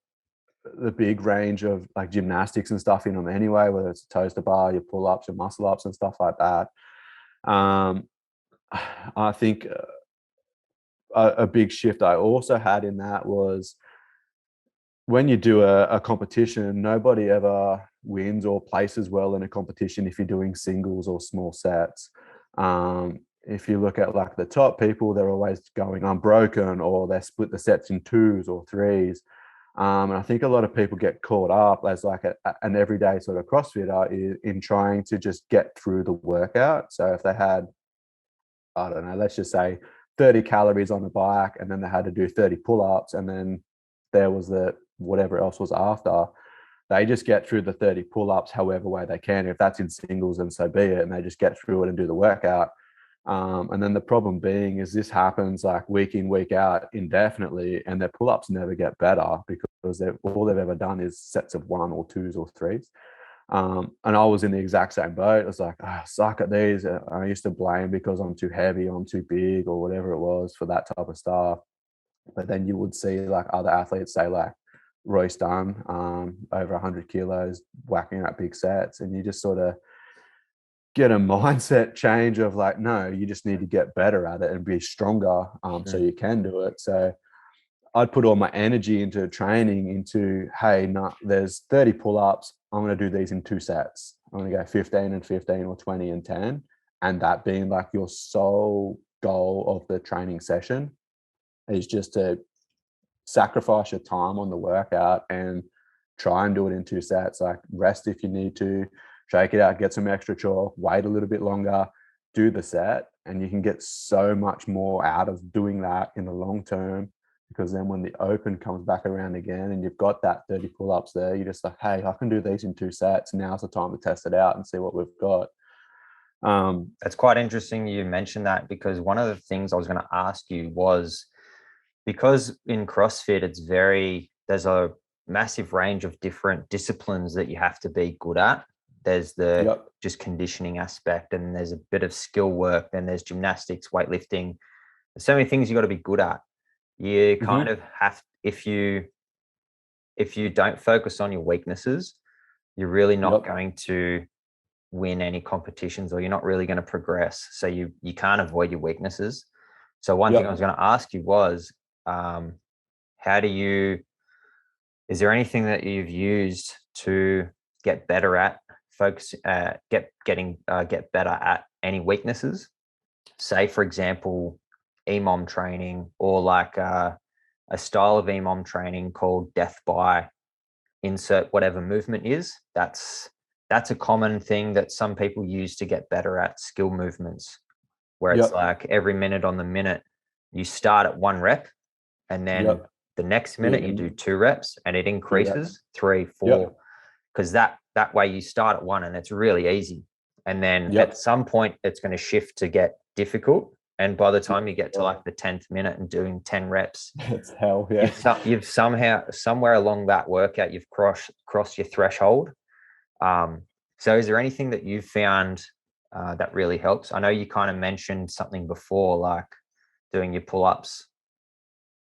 big range of like gymnastics and stuff in them anyway, whether it's toes to bar, your pull ups, your muscle ups, and stuff like that. I think a big shift I also had in that was, when you do a competition, nobody ever wins or places well in a competition if you're doing singles or small sets. If you look at like the top people, they're always going unbroken, or they split the sets in 2s or 3s. And I think a lot of people get caught up as like an everyday sort of CrossFitter in trying to just get through the workout. So if they had, I don't know, let's just say 30 calories on the bike, and then they had to do 30 pull-ups, and then there was the whatever else was after, they just get through the 30 pull-ups however way they can. If that's in singles, then so be it, and they just get through it and do the workout. And then the problem being is this happens like week in, week out indefinitely, and their pull-ups never get better because all they've ever done is sets of 1 or 2s or 3s. And I was in the exact same boat. I was like, I suck at these. I used to blame because I'm too heavy, I'm too big, or whatever it was for that type of stuff. But then you would see like other athletes, say like Royce Dunn, over 100 kilos, whacking out big sets, and you just sort of get a mindset change of like, no, you just need to get better at it and be stronger, so you can do it. So I'd put all my energy into training into, hey, no, there's 30 pull-ups. I'm going to do these in 2 sets. I'm going to go 15 and 15 or 20 and 10. And that being like your sole goal of the training session is just to sacrifice your time on the workout and try and do it in 2 sets. Like rest if you need to, shake it out, get some extra chalk, wait a little bit longer, do the set. And you can get so much more out of doing that in the long term, because then when the open comes back around again and you've got that 30 pull-ups there, you're just like, hey, I can do these in 2 sets. Now's the time to test it out and see what we've got. That's quite interesting you mentioned that, because one of the things I was going to ask you was, because in CrossFit there's a massive range of different disciplines that you have to be good at. There's the just conditioning aspect, and there's a bit of skill work, then there's gymnastics, weightlifting. There's so many things you got to be good at. You kind of have, if you don't focus on your weaknesses, you're really not going to win any competitions, or you're not really going to progress. So you can't avoid your weaknesses. So one thing I was going to ask you was, is there anything that you've used to get better at get better at any weaknesses? Say, for example, EMOM training, or like a style of EMOM training called death by insert whatever movement is. That's a common thing that some people use to get better at skill movements, where it's like every minute on the minute you start at 1 rep, and then the next minute you do 2 reps, and it increases 3, 4, because that way you start at 1 and it's really easy, and then at some point it's going to shift to get difficult, and by the time you get to like the 10th minute and doing 10 reps, it's hell. You've somehow, somewhere along that workout, you've crossed your threshold. So is there anything that you've found that really helps? I know you kind of mentioned something before, like doing your pull-ups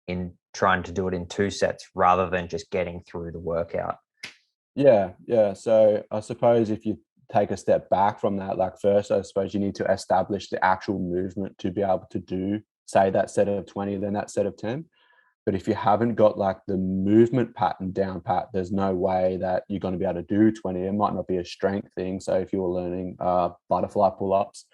in trying to do it in 2 sets rather than just getting through the workout. Yeah. So I suppose if you take a step back from that, like first, I suppose you need to establish the actual movement to be able to do, say, that set of 20, then that set of 10. But if you haven't got like the movement pattern down pat, there's no way that you're going to be able to do 20. It might not be a strength thing. So if you were learning butterfly pull-ups,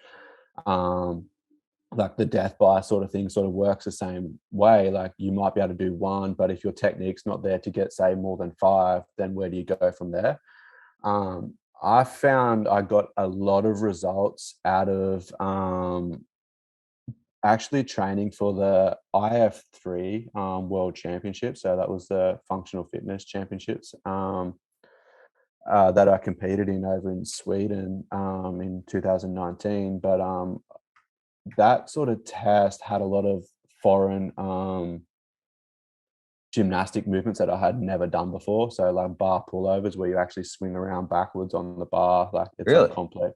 like the death by sort of thing sort of works the same way. Like you might be able to do 1, but if your technique's not there to get, say, more than 5, then where do you go from there? I found I got a lot of results out of actually training for the IF3 World Championship. So that was the Functional Fitness Championships that I competed in over in Sweden in 2019. But that sort of test had a lot of foreign gymnastic movements that I had never done before. So like bar pullovers, where you actually swing around backwards on the bar. Like it's really complex.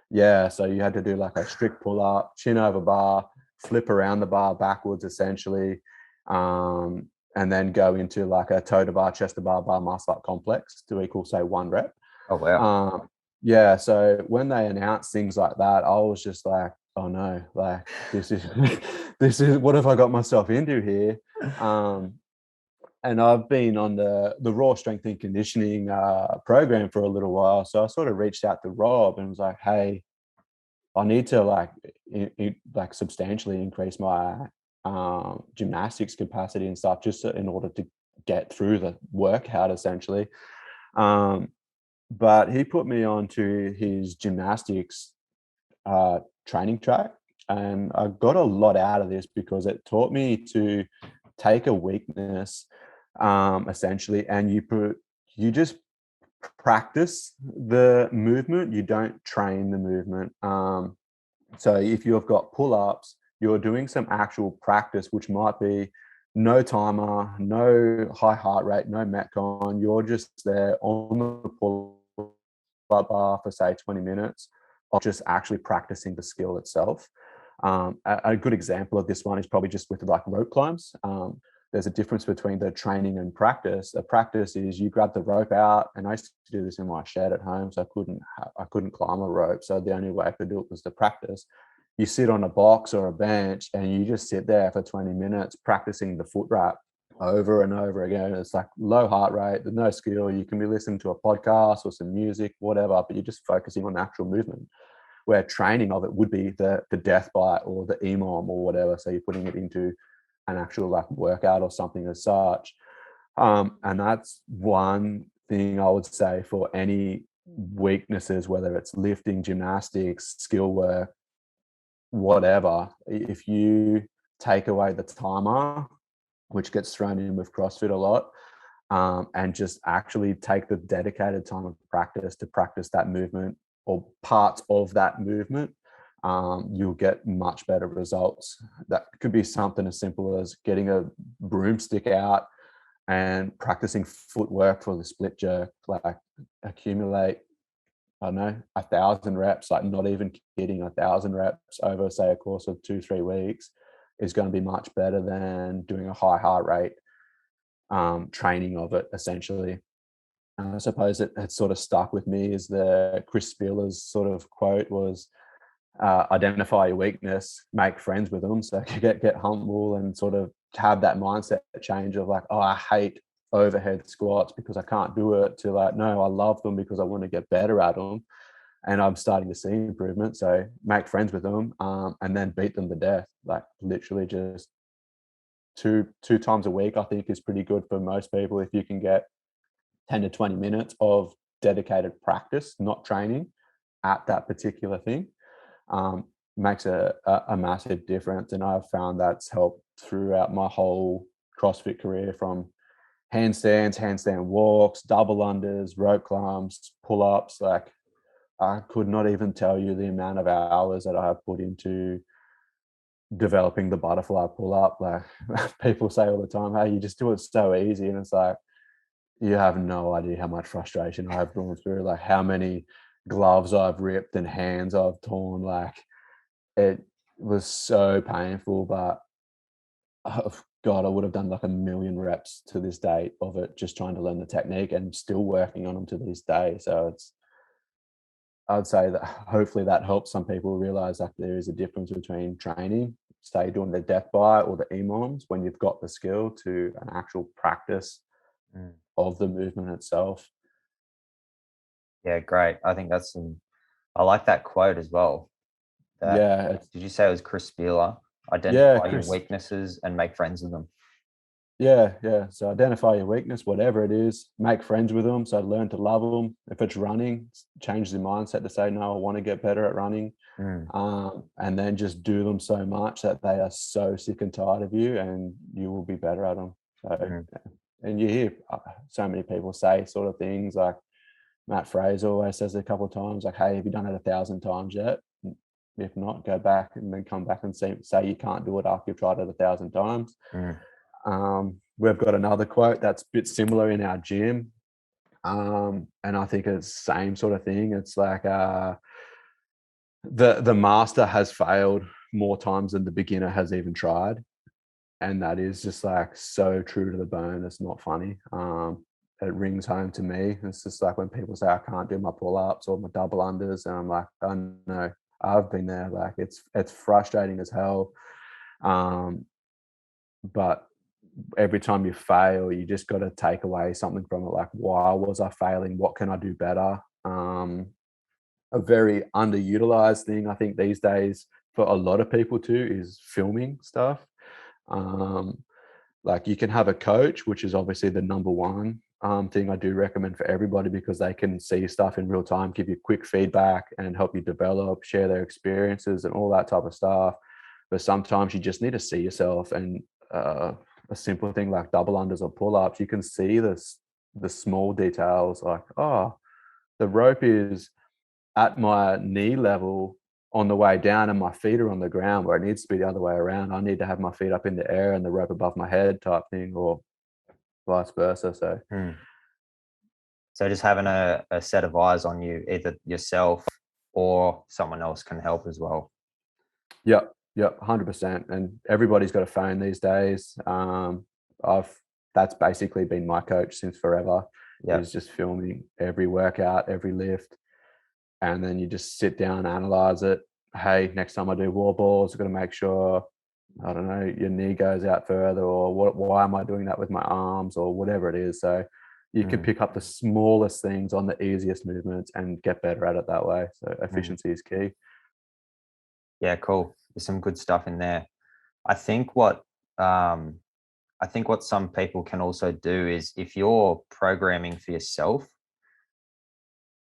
Yeah. So you had to do like a strict pull up, chin over bar, flip around the bar backwards essentially. And then go into like a toe to bar, chest to bar, bar muscle up complex to equal, say, 1 rep. Oh, wow. Yeah. So when they announced things like that, I was just like, oh no, like this is what have I got myself into here? And I've been on the raw strength and conditioning program for a little while. So I sort of reached out to Rob and was like, hey, I need to like substantially increase my gymnastics capacity and stuff, just in order to get through the workout essentially. But he put me onto his gymnastics training track, and I got a lot out of this because it taught me to take a weakness essentially, and you just practice the movement, you don't train the movement. So if you've got pull-ups, you're doing some actual practice, which might be no timer, no high heart rate, no metcon. You're just there on the pull-up bar for say 20 minutes of just actually practicing the skill itself. A good example of this one is probably just with like rope climbs. There's a difference between the training and practice. A practice is you grab the rope out, and I used to do this in my shed at home, so I couldn't climb a rope. So the only way I could do it was to practice. You sit on a box or a bench, and you just sit there for 20 minutes practicing the foot wrap over and over again. It's like low heart rate, there's no skill. You can be listening to a podcast or some music, whatever, but you're just focusing on the actual movement. Where training of it would be the death bite or the EMOM or whatever. So you're putting it into an actual like workout or something as such. And that's one thing I would say for any weaknesses, whether it's lifting, gymnastics, skill work, whatever. If you take away the timer, which gets thrown in with CrossFit a lot, and just actually take the dedicated time of practice to practice that movement or parts of that movement, you'll get much better results. That could be something as simple as getting a broomstick out and practicing footwork for the split jerk, like accumulate, I don't know, 1,000 reps, like not even kidding, 1,000 reps over say a course of 2-3 weeks is going to be much better than doing a high heart rate training of it essentially. I suppose it sort of stuck with me is the Chris Spiller's sort of quote was, identify your weakness, make friends with them. So get humble and sort of have that mindset change of like, oh, I hate overhead squats because I can't do it, to like, no, I love them because I want to get better at them. And I'm starting to see improvement. So make friends with them, and then beat them to death. Like literally just two times a week, I think is pretty good for most people. If you can get 10 to 20 minutes of dedicated practice, not training at that particular thing, makes a massive difference. And I've found that's helped throughout my whole CrossFit career, from handstand walks, double unders, rope climbs, pull-ups. Like I could not even tell you the amount of hours that I have put into developing the butterfly pull-up. Like people say all the time, hey, you just do it so easy. And it's like, you have no idea how much frustration I've gone through, like how many gloves I've ripped and hands I've torn. Like it was so painful, but oh, God, I would have done like 1,000,000 reps to this day of it, just trying to learn the technique and still working on them to this day. So I'd say that hopefully that helps some people realize that there is a difference between training, say doing the death bite or the EMOMs when you've got the skill, to an actual practice of the movement itself. Yeah, great. I think I like that quote as well. Yeah. Did you say it was Chris Spieler? Yeah, Identify your Chris. weaknesses and make friends with them. Yeah. So identify your weakness, whatever it is, make friends with them. So learn to love them. If it's running, change the mindset to say, no, I want to get better at running. And then just do them so much that they are so sick and tired of you, and you will be better at them. So, and you hear so many people say sort of things like Matt Fraser always says a couple of times, like, hey, have you done it 1,000 times yet? If not, go back and then come back and say you can't do it after you've tried it 1,000 times. We've got another quote that's a bit similar in our gym. And I think it's the same sort of thing. It's like the master has failed more times than the beginner has even tried. And that is just like so true to the bone. It's not funny. It rings home to me. It's just like when people say I can't do my pull-ups or my double unders, and I'm like, oh no, I've been there. Like it's frustrating as hell. But every time you fail, you just got to take away something from it. Like, why was I failing? What can I do better? A very underutilized thing, I think, these days for a lot of people too, is filming stuff. Like you can have a coach, which is obviously the number one thing I do recommend for everybody, because they can see stuff in real time, give you quick feedback and help you develop, share their experiences and all that type of stuff. But sometimes you just need to see yourself, and a simple thing like double unders or pull-ups, you can see this the small details, like, oh, the rope is at my knee level on the way down and my feet are on the ground, where it needs to be the other way around. I need to have my feet up in the air and the rope above my head type thing, or vice versa. So So just having a set of eyes on you, either yourself or someone else, can help as well. Yep, 100%. And everybody's got a phone these days. That's basically been my coach since forever. Yep. Is just filming every workout, every lift, and then you just sit down, analyze it. Hey, next time I do wall balls, I've got to make sure, I don't know, your knee goes out further, or why am I doing that with my arms, or whatever it is. So you can pick up the smallest things on the easiest movements and get better at it that way. So efficiency is key. Yeah, cool. There's some good stuff in there. I think what some people can also do is, if you're programming for yourself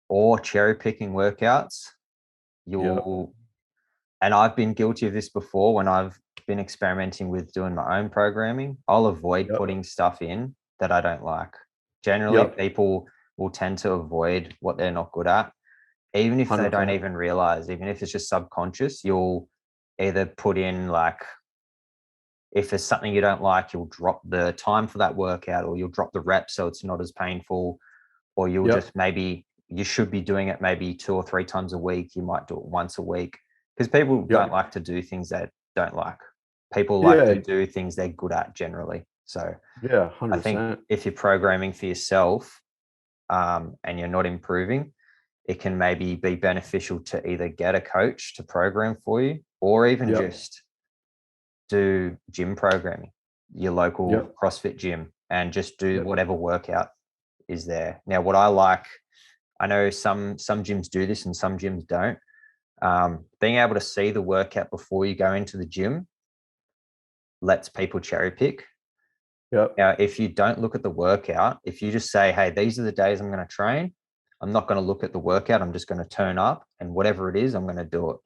or cherry picking workouts, and I've been guilty of this before when I've been experimenting with doing my own programming, I'll avoid putting stuff in that I don't like. Generally, people will tend to avoid what they're not good at, even if 100%. They don't even realize, even if it's just subconscious. You'll either put in, like, if there's something you don't like, you'll drop the time for that workout, or you'll drop the reps so it's not as painful, or you'll just, maybe you should be doing it maybe 2 or 3 times a week. You might do it once a week, because people don't like to do things they don't like. People like to do things they're good at generally. So 100%. I think if you're programming for yourself and you're not improving, it can maybe be beneficial to either get a coach to program for you, or even just do gym programming, your local CrossFit gym, and just do whatever workout is there. Now, what I like, I know some gyms do this and some gyms don't. Being able to see the workout before you go into the gym lets people cherry pick. Now, if you don't look at the workout, if you just say, hey, these are the days I'm going to train, I'm not going to look at the workout, I'm just going to turn up, and whatever it is, I'm going to do it.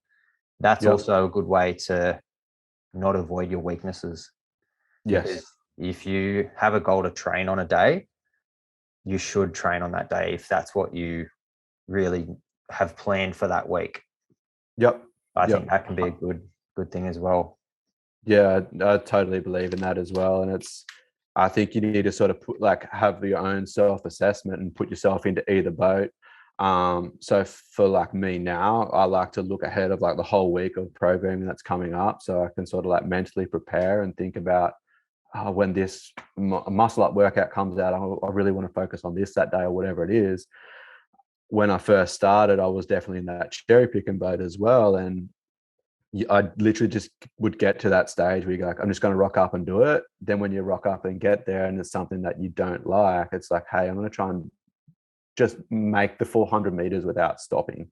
That's also a good way to not avoid your weaknesses. Because if you have a goal to train on a day, you should train on that day if that's what you really have planned for that week. I think that can be a good thing as well. Yeah, I totally believe in that as well. And I think you need to sort of have your own self-assessment and put yourself into either boat. So for like me now, I like to look ahead of like the whole week of programming that's coming up, so I can sort of like mentally prepare and think about when this muscle up workout comes out, I really want to focus on this that day, or whatever it is. When I first started, I was definitely in that cherry picking boat as well. And I literally just would get to that stage where you go, like, I'm just going to rock up and do it. Then when you rock up and get there and it's something that you don't like, it's like, hey, I'm going to try and just make the 400 meters without stopping.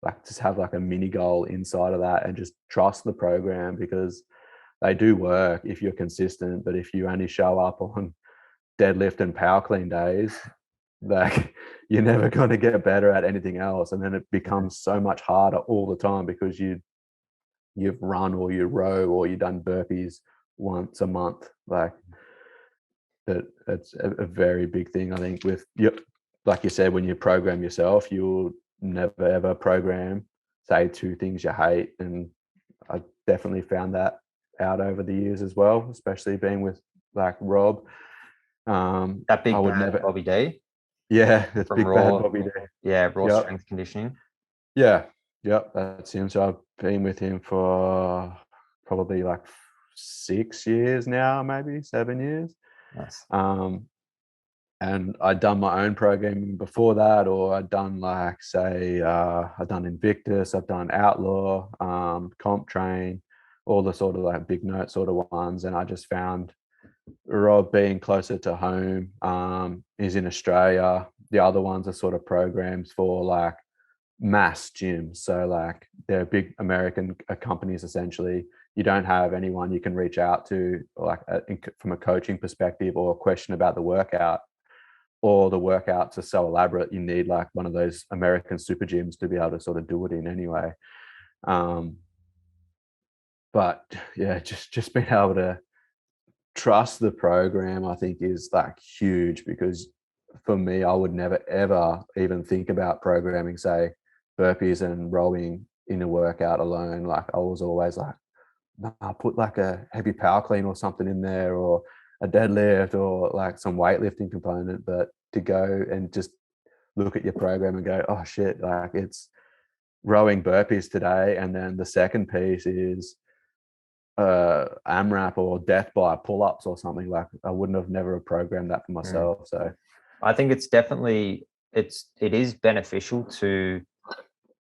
Like, just have like a mini goal inside of that and just trust the program, because they do work if you're consistent. But if you only show up on deadlift and power clean days, like, you're never going to get better at anything else. And then it becomes so much harder all the time, because you've run or you row or you've done burpees once a month. Like, it's a very big thing, I think, with like you said, when you program yourself, you'll never ever program, say, 2 things you hate. And I definitely found that out over the years as well, especially being with like Rob. That big bad Bobby D. Yeah, it's big bad Bobby D. Yeah, raw strength conditioning. Yeah, that's him. So I've been with him for probably like 6 years now, maybe 7 years. Nice. And I'd done my own programming before that, or I'd done like, say, I've done Invictus, I've done Outlaw, Comp Train, all the sort of like big note sort of ones. And I just found Rob being closer to home. He's in Australia. The other ones are sort of programs for like mass gyms. So like, they're big American companies essentially. You don't have anyone you can reach out to, like from a coaching perspective, or a question about the workout, or the workouts are so elaborate you need like one of those American super gyms to be able to sort of do it in anyway. But yeah, just being able to trust the program, I think, is like huge, because for me, I would never ever even think about programming, say, burpees and rowing in a workout alone. Like I was always like, no, I'll put like a heavy power clean or something in there, or a deadlift, or like some weightlifting component. But to go and just look at your program and go, oh shit, like it's rowing burpees today, and then the second piece is AMRAP or death by pull-ups or something. Like I wouldn't have never programmed that for myself. So I think it's definitely it is beneficial to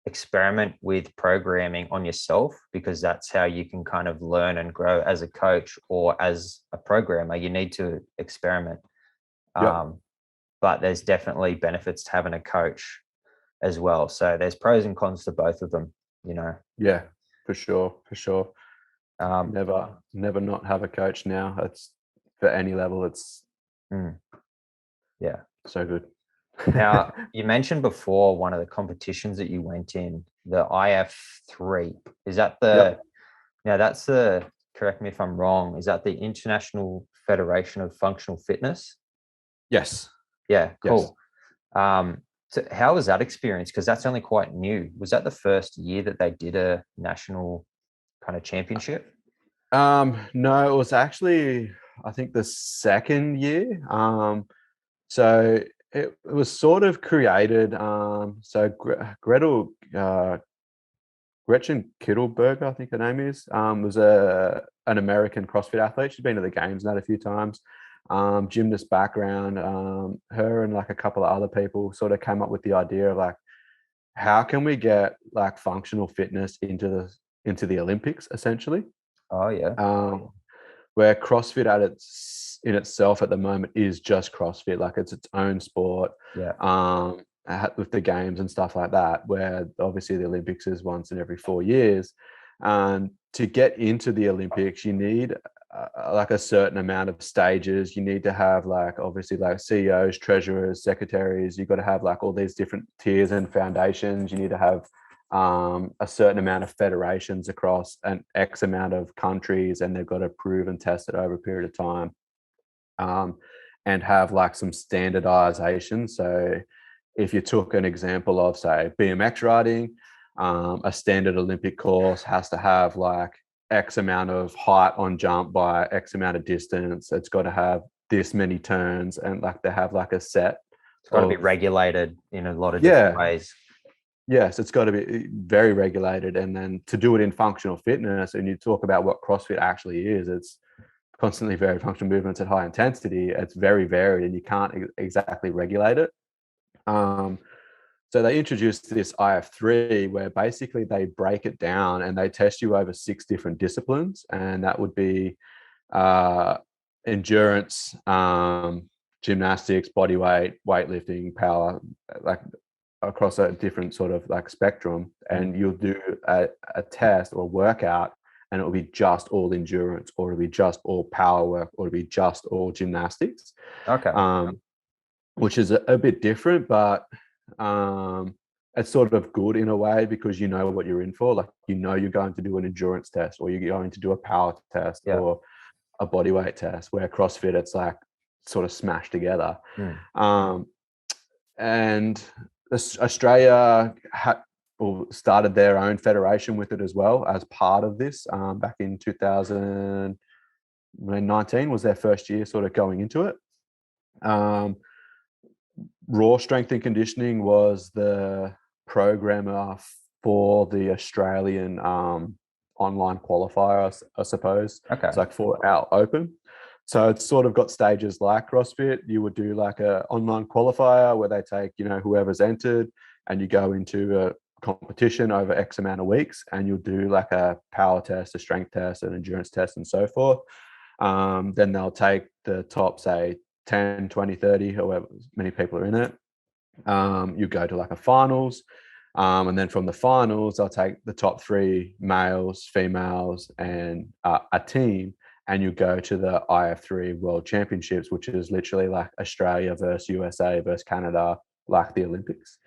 experiment with programming on yourself, because that's how you can kind of learn and grow as a coach or as a programmer. You need to experiment. yep. But there's definitely benefits to having a coach as well. So there's pros and cons to both of them, you know. Yeah, for sure, for sure. Um, Never not have a coach now. It's for any level. It's yeah. so good. Now, you mentioned before one of the competitions that you went in, the IF3. Is that the, Yep. now that's the, correct me if I'm wrong, is that the International Federation of Functional Fitness? Yes. Yeah, Yes. cool. So how was that experience? Because that's only quite new. Was that the first year that they did a national kind of championship? No, it was actually, I think, the second year. So it was sort of created. So Gretchen Kittleberger, I think her name is, was an American CrossFit athlete. She's been to the games and that a few times. Gymnast background. Her and like a couple of other people sort of came up with the idea of like, how can we get like functional fitness into the Olympics, essentially? Oh, yeah. Where CrossFit in itself at the moment is just CrossFit, like it's its own sport. Yeah. With the games and stuff like that, where obviously the Olympics is once in every 4 years. To get into the Olympics, you need like a certain amount of stages. You need to have like obviously like CEOs, treasurers, secretaries. You've got to have like all these different tiers and foundations. You need to have a certain amount of federations across an X amount of countries, and they've got to prove and test it over a period of time, and have like some standardization. So if you took an example of, say, BMX riding, a standard Olympic course has to have like X amount of height on jump by X amount of distance. It's got to have this many turns, and like they have like a set. It's got to be regulated in a lot of different ways. Yes, it's got to be very regulated. And then to do it in functional fitness, and you talk about what CrossFit actually is, it's constantly varied functional movements at high intensity. It's very varied, and you can't exactly regulate it. So they introduced this IF3, where basically they break it down and they test you over 6 different disciplines, and that would be endurance, gymnastics, body weight, weightlifting, power, like across a different sort of like spectrum. And you'll do a test or workout, and it'll be just all endurance, or it'll be just all power work, or it'll be just all gymnastics. Okay. Which is a bit different, but it's sort of good in a way, because you know what you're in for. Like, you know, you're going to do an endurance test, or you're going to do a power test, or a body weight test, where CrossFit, it's like sort of smashed together. And Australia started their own federation with it as well, as part of this, back in 2019 was their first year sort of going into it. Raw Strength and Conditioning was the programmer for the Australian online qualifier, I suppose. Okay. It's like for our open. So it's sort of got stages like CrossFit. You would do like a online qualifier where they take, you know, whoever's entered, and you go into a competition over X amount of weeks, and you'll do like a power test, a strength test, an endurance test, and so forth. Then they'll take the top, say, 10, 20, 30, however many people are in it. You go to like a finals. And then from the finals, they'll take the top 3 males, females, and a team, and you go to the IF3 World Championships, which is literally like Australia versus USA versus Canada, like the Olympics.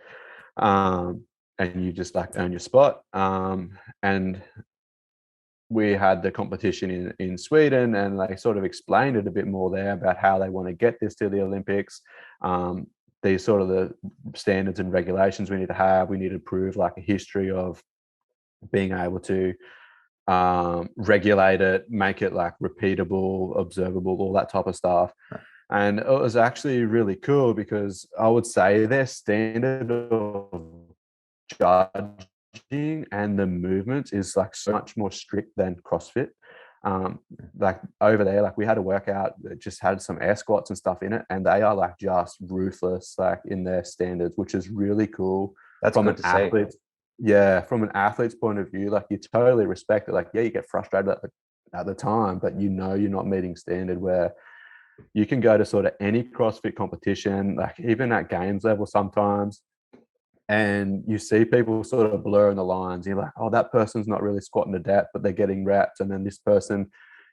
And you just like earn your spot. And we had the competition in Sweden, and they sort of explained it a bit more there about how they want to get this to the Olympics. These sort of the standards and regulations we need to have. We need to prove like a history of being able to regulate it, make it like repeatable, observable, all that type of stuff. And it was actually really cool because I would say their standard of judging and the movements is like so much more strict than CrossFit. Like over there, like we had a workout that just had some air squats and stuff in it, and they are like just ruthless, like in their standards, which is really cool. That's from good an to see. athlete. Yeah, from an athlete's point of view, like you totally respect it. Like, yeah, you get frustrated at the time, but you know you're not meeting standard. Where you can go to sort of any CrossFit competition, like even at games level sometimes, and you see people sort of blurring the lines. You're like, oh, that person's not really squatting to depth, but they're getting reps, and then this person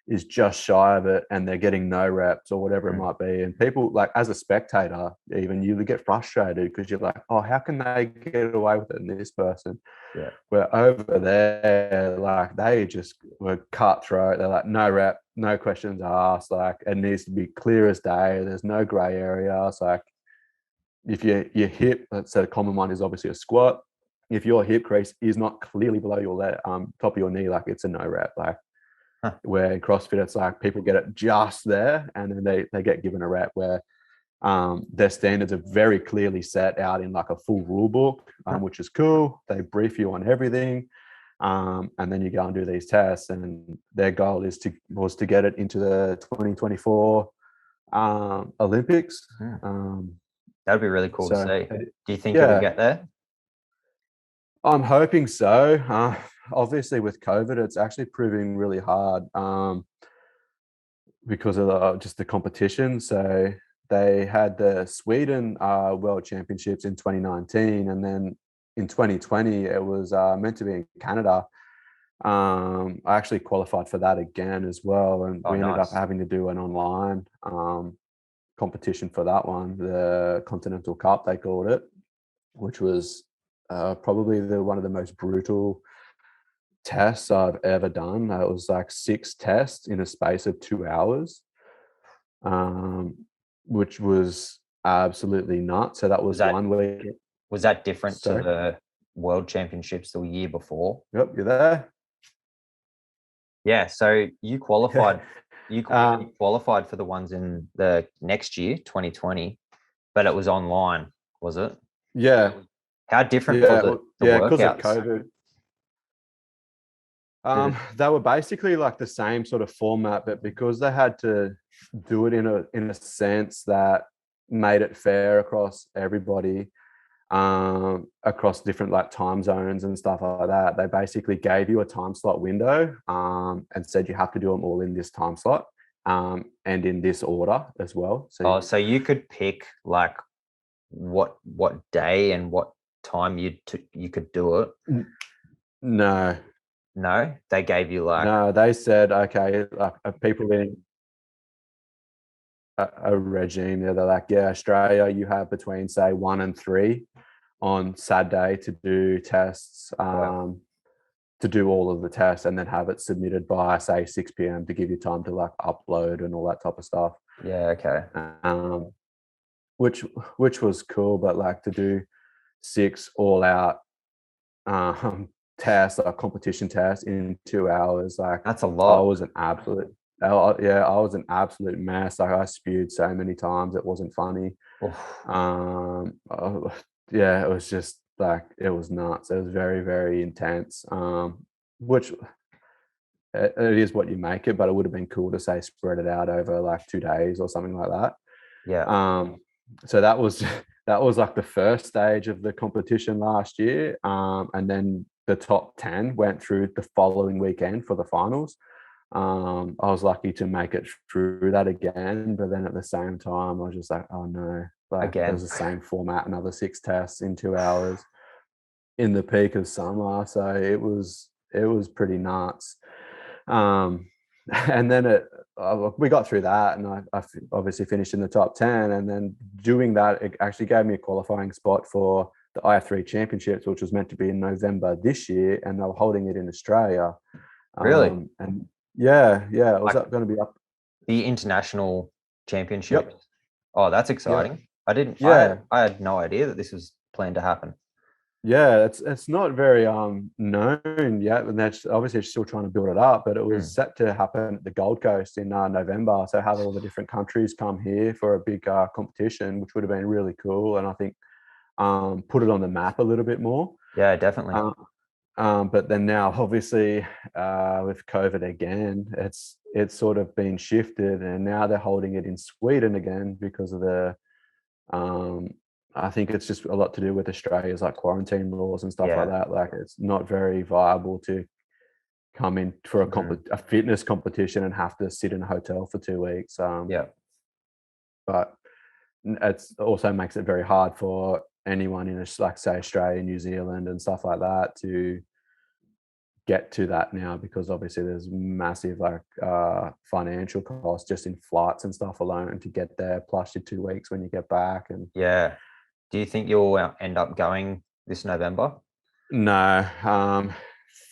is just shy of it and they're getting no reps or whatever it might be. And people, like as a spectator, even you get frustrated because you're like, oh, how can they get away with it in this person? Yeah. Where over there, like they just were cutthroat. They're like, no rep, no questions asked. Like it needs to be clear as day. There's no gray area. It's like if your hip, let's say a common one is obviously a squat. If your hip crease is not clearly below your top of your knee, like it's a no rep. Like where in CrossFit, it's like people get it just there and then they get given a rep where their standards are very clearly set out in like a full rule book, which is cool. They brief you on everything. And then you go and do these tests, and their goal was to get it into the 2024 Olympics. That'd be really cool to see. Do you think it will get there? I'm hoping so. Obviously, with COVID, it's actually proving really hard because of just the competition. So they had the Sweden World Championships in 2019, and then in 2020 it was meant to be in Canada. I actually qualified for that again as well, and we ended up having to do an online competition for that one, the Continental Cup they called it, which was probably one of the most brutal tests I've ever done. It was like 6 tests in a space of 2 hours, which was absolutely nuts. So that was 1 week. Was that different to the World Championships the year before? Yep, you're there. Yeah, so you qualified. You qualified for the ones in the next year, 2020, but it was online, was it? Yeah. How different was it? Because of COVID. They were basically like the same sort of format, but because they had to do it in a sense that made it fair across everybody, across different like time zones and stuff like that, they basically gave you a time slot window and said you have to do them all in this time slot and in this order as well. So you could pick like what day and what time you could do it? No, they gave you like... No, they said, okay, like people in a regime, they're like, yeah, Australia, you have between say 1 and 3 on Saturday to do tests, to do all of the tests, and then have it submitted by say 6 p.m. to give you time to like upload and all that type of stuff. Yeah, okay. Which was cool, but like to do 6 all out tests, like competition tests in 2 hours, like that's a lot. I was an absolute mess. Like I spewed so many times, it wasn't funny. Yeah, it was just like, it was nuts. It was very, very intense. Which it is what you make it, but it would have been cool to say spread it out over like 2 days or something like that. Yeah. So that was like the first stage of the competition last year, and then the top 10 went through the following weekend for the finals. I was lucky to make it through that again, but then at the same time, I was just like, oh no, like again, it was the same format, another 6 tests in 2 hours in the peak of summer. So it was pretty nuts. And then we got through that, and I obviously finished in the top 10. And then doing that, it actually gave me a qualifying spot for the IF3 championships, which was meant to be in November this year, and they were holding it in Australia. Really? And yeah, it was Like going to be up. the international championship? Yep. Oh, that's Yep. exciting. I didn't. Yeah. I had no idea that this was planned to happen. Yeah, it's not very known yet, and that's obviously still trying to build it up. But it was Mm. set to happen at the Gold Coast in November. So have all the different countries come here for a big competition, which would have been really cool, and I think put it on the map a little bit more. Yeah, definitely. But then now, obviously, with COVID again, it's sort of been shifted, and now they're holding it in Sweden again because of the um, I think it's just a lot to do with Australia's like quarantine laws and stuff like Yeah. that. Like it's not very viable to come in for Mm. a fitness competition and have to sit in a hotel for 2 weeks. Yeah. But it's also makes it very hard for anyone in like say Australia, New Zealand, and stuff like that to get to that now, because obviously there's massive like financial costs just in flights and stuff alone to get there, plus your 2 weeks when you get back. And Yeah. Do you think you'll end up going this November? no,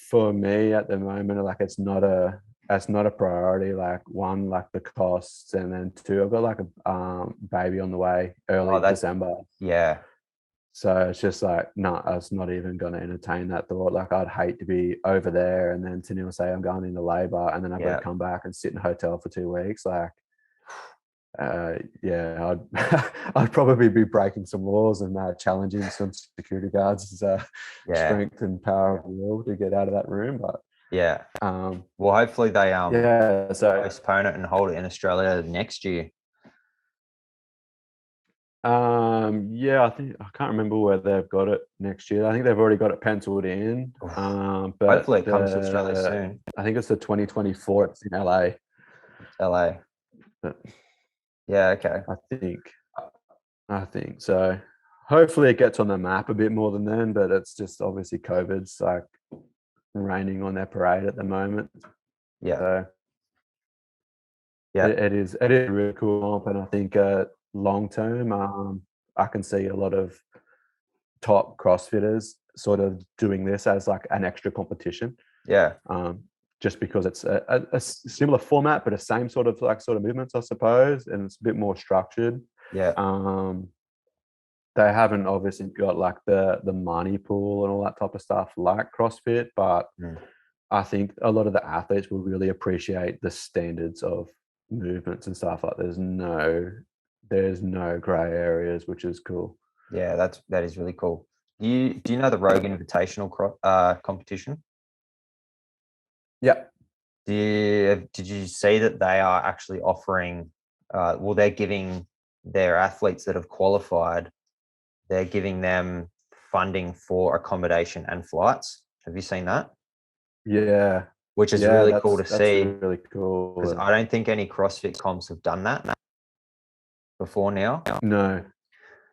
for me at the moment, like it's not a priority. Like one, like the costs, and then two, I've got like a baby on the way Oh, early that. December. Yeah. So it's just like, no, I was not even going to entertain that thought. Like I'd hate to be over there and then Tennille say I'm going into labor and then I've got Yeah. to come back and sit in a hotel for 2 weeks. Like, yeah, I'd probably be breaking some laws and challenging some security guards' Yeah. strength and power of will to get out of that room. But Yeah. um, Well, hopefully they yeah, so postpone it and hold it in Australia next year. yeah, I think I can't remember where they've got it next year. I think they've already got it penciled in. Oof. But Hopefully it comes to Australia soon. I think it's the 2024. It's in LA. LA. But Yeah. Okay. I think so. Hopefully it gets on the map a bit more than then, but it's just obviously COVID's like raining on their parade at the moment. Yeah. So Yeah. it is a really cool comp, and I think long term, I can see a lot of top CrossFitters sort of doing this as like an extra competition. Yeah. Just because it's a similar format, but the same sort of movements, I suppose, and it's a bit more structured. Yeah. They haven't obviously got like the money pool and all that type of stuff like CrossFit, but Mm. I think a lot of the athletes will really appreciate the standards of movements and stuff. Like there's no gray areas, which is cool. Yeah. That is really cool. Do you know the Rogue Invitational competition? Yeah. Did you see that they are actually offering? Well, they're giving their athletes that have qualified. They're giving them funding for accommodation and flights. Have you seen that? Yeah. Which is Yeah, really cool to that's see, really cool. because I don't think any CrossFit comps have done that before now. No.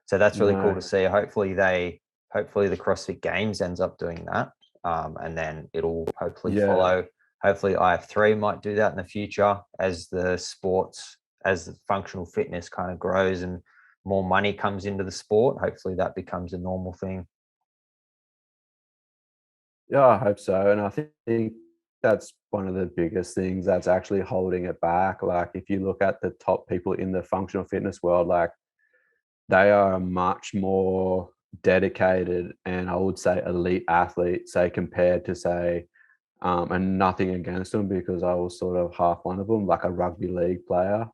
So that's really cool No. to see. Hopefully the CrossFit Games ends up doing that, and then it'll hopefully Yeah. follow. Hopefully IF3 might do that in the future as the functional fitness kind of grows and more money comes into the sport. Hopefully that becomes a normal thing. Yeah, I hope so. And I think that's one of the biggest things that's actually holding it back. Like if you look at the top people in the functional fitness world, like they are much more dedicated and I would say elite athletes, say compared to say, and nothing against them because I was sort of half one of them, like a rugby league player,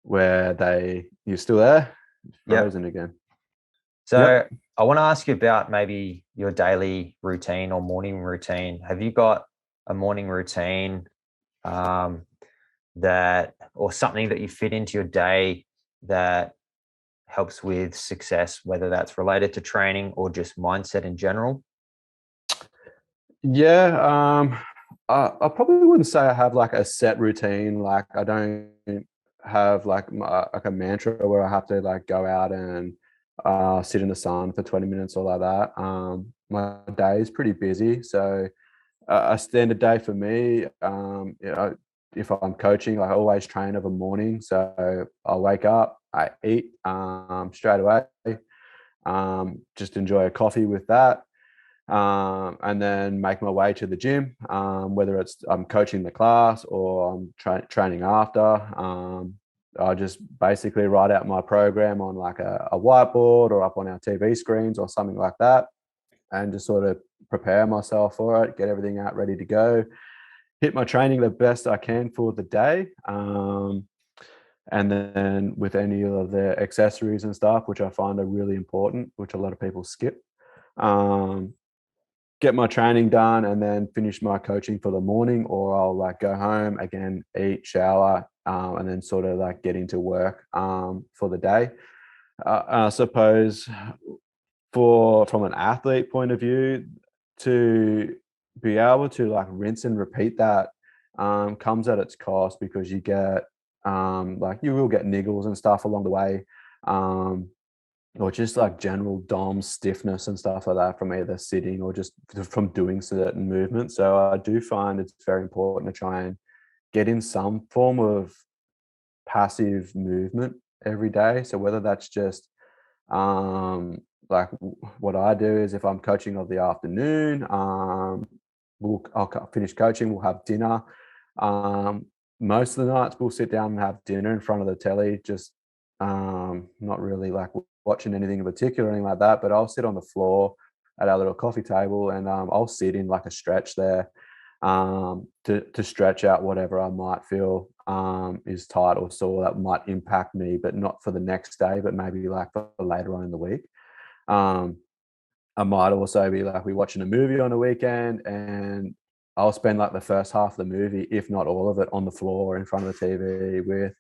where you're still there, Yeah. frozen again. So Yep. I want to ask you about maybe your daily routine or morning routine. Have you got a morning routine that, or something that you fit into your day that helps with success, whether that's related to training or just mindset in general? Yeah, I probably wouldn't say I have like a set routine. Like I don't have like a mantra where I have to like go out and sit in the sun for 20 minutes or like that. My day is pretty busy, so a standard day for me, if I'm coaching, like I always train of a morning. So I wake up, I eat straight away, just enjoy a coffee with that. and then make my way to the gym, whether it's I'm coaching the class or I'm training after. I just basically write out my program on like a whiteboard or up on our TV screens or something like that, and just sort of prepare myself for it, get everything out ready to go, hit my training the best I can for the day. And then with any of the accessories and stuff, which I find are really important, which a lot of people skip, get my training done and then finish my coaching for the morning, or I'll like go home again, eat, shower, and then sort of like get into work for the day. I suppose from an athlete point of view, to be able to like rinse and repeat that comes at its cost, because you get like you will get niggles and stuff along the way, or just like general DOM stiffness and stuff like that from either sitting or just from doing certain movements. So I do find it's very important to try and get in some form of passive movement every day. So whether that's just what I do is, if I'm coaching of the afternoon, I'll finish coaching, we'll have dinner. Most of the nights we'll sit down and have dinner in front of the telly, just not really like watching anything in particular or anything like that, but I'll sit on the floor at our little coffee table, and I'll sit in like a stretch there, to stretch out whatever I might feel is tight or sore that might impact me, but not for the next day, but maybe like for later on in the week. I might also be like, we watching a movie on a weekend, and I'll spend like the first half of the movie, if not all of it, on the floor in front of the TV with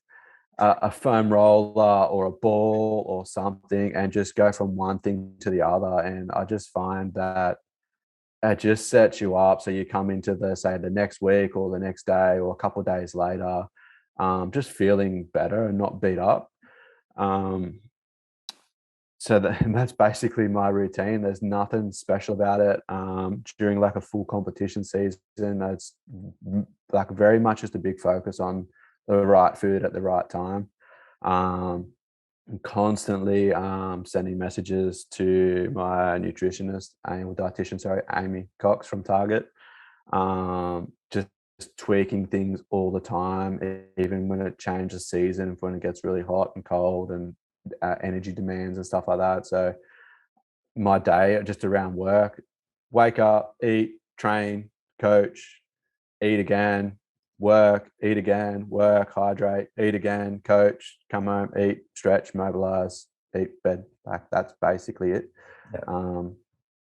a foam roller or a ball or something, and just go from one thing to the other. And I just find that it just sets you up, so you come into the next week or the next day or a couple of days later, just feeling better and not beat up. And that's basically my routine. There's nothing special about it. During like a full competition season, it's like very much just a big focus on the right food at the right time. I'm constantly sending messages to my nutritionist, dietitian, sorry, Amy Cox from Target. Just tweaking things all the time, even when it changes season, when it gets really hot and cold, and energy demands and stuff like that. So my day just around work: wake up, eat, train, coach, eat again, work, eat again, work, hydrate, eat again, coach, come home, eat, stretch, mobilize, eat, bed. Like that's basically it. Yeah.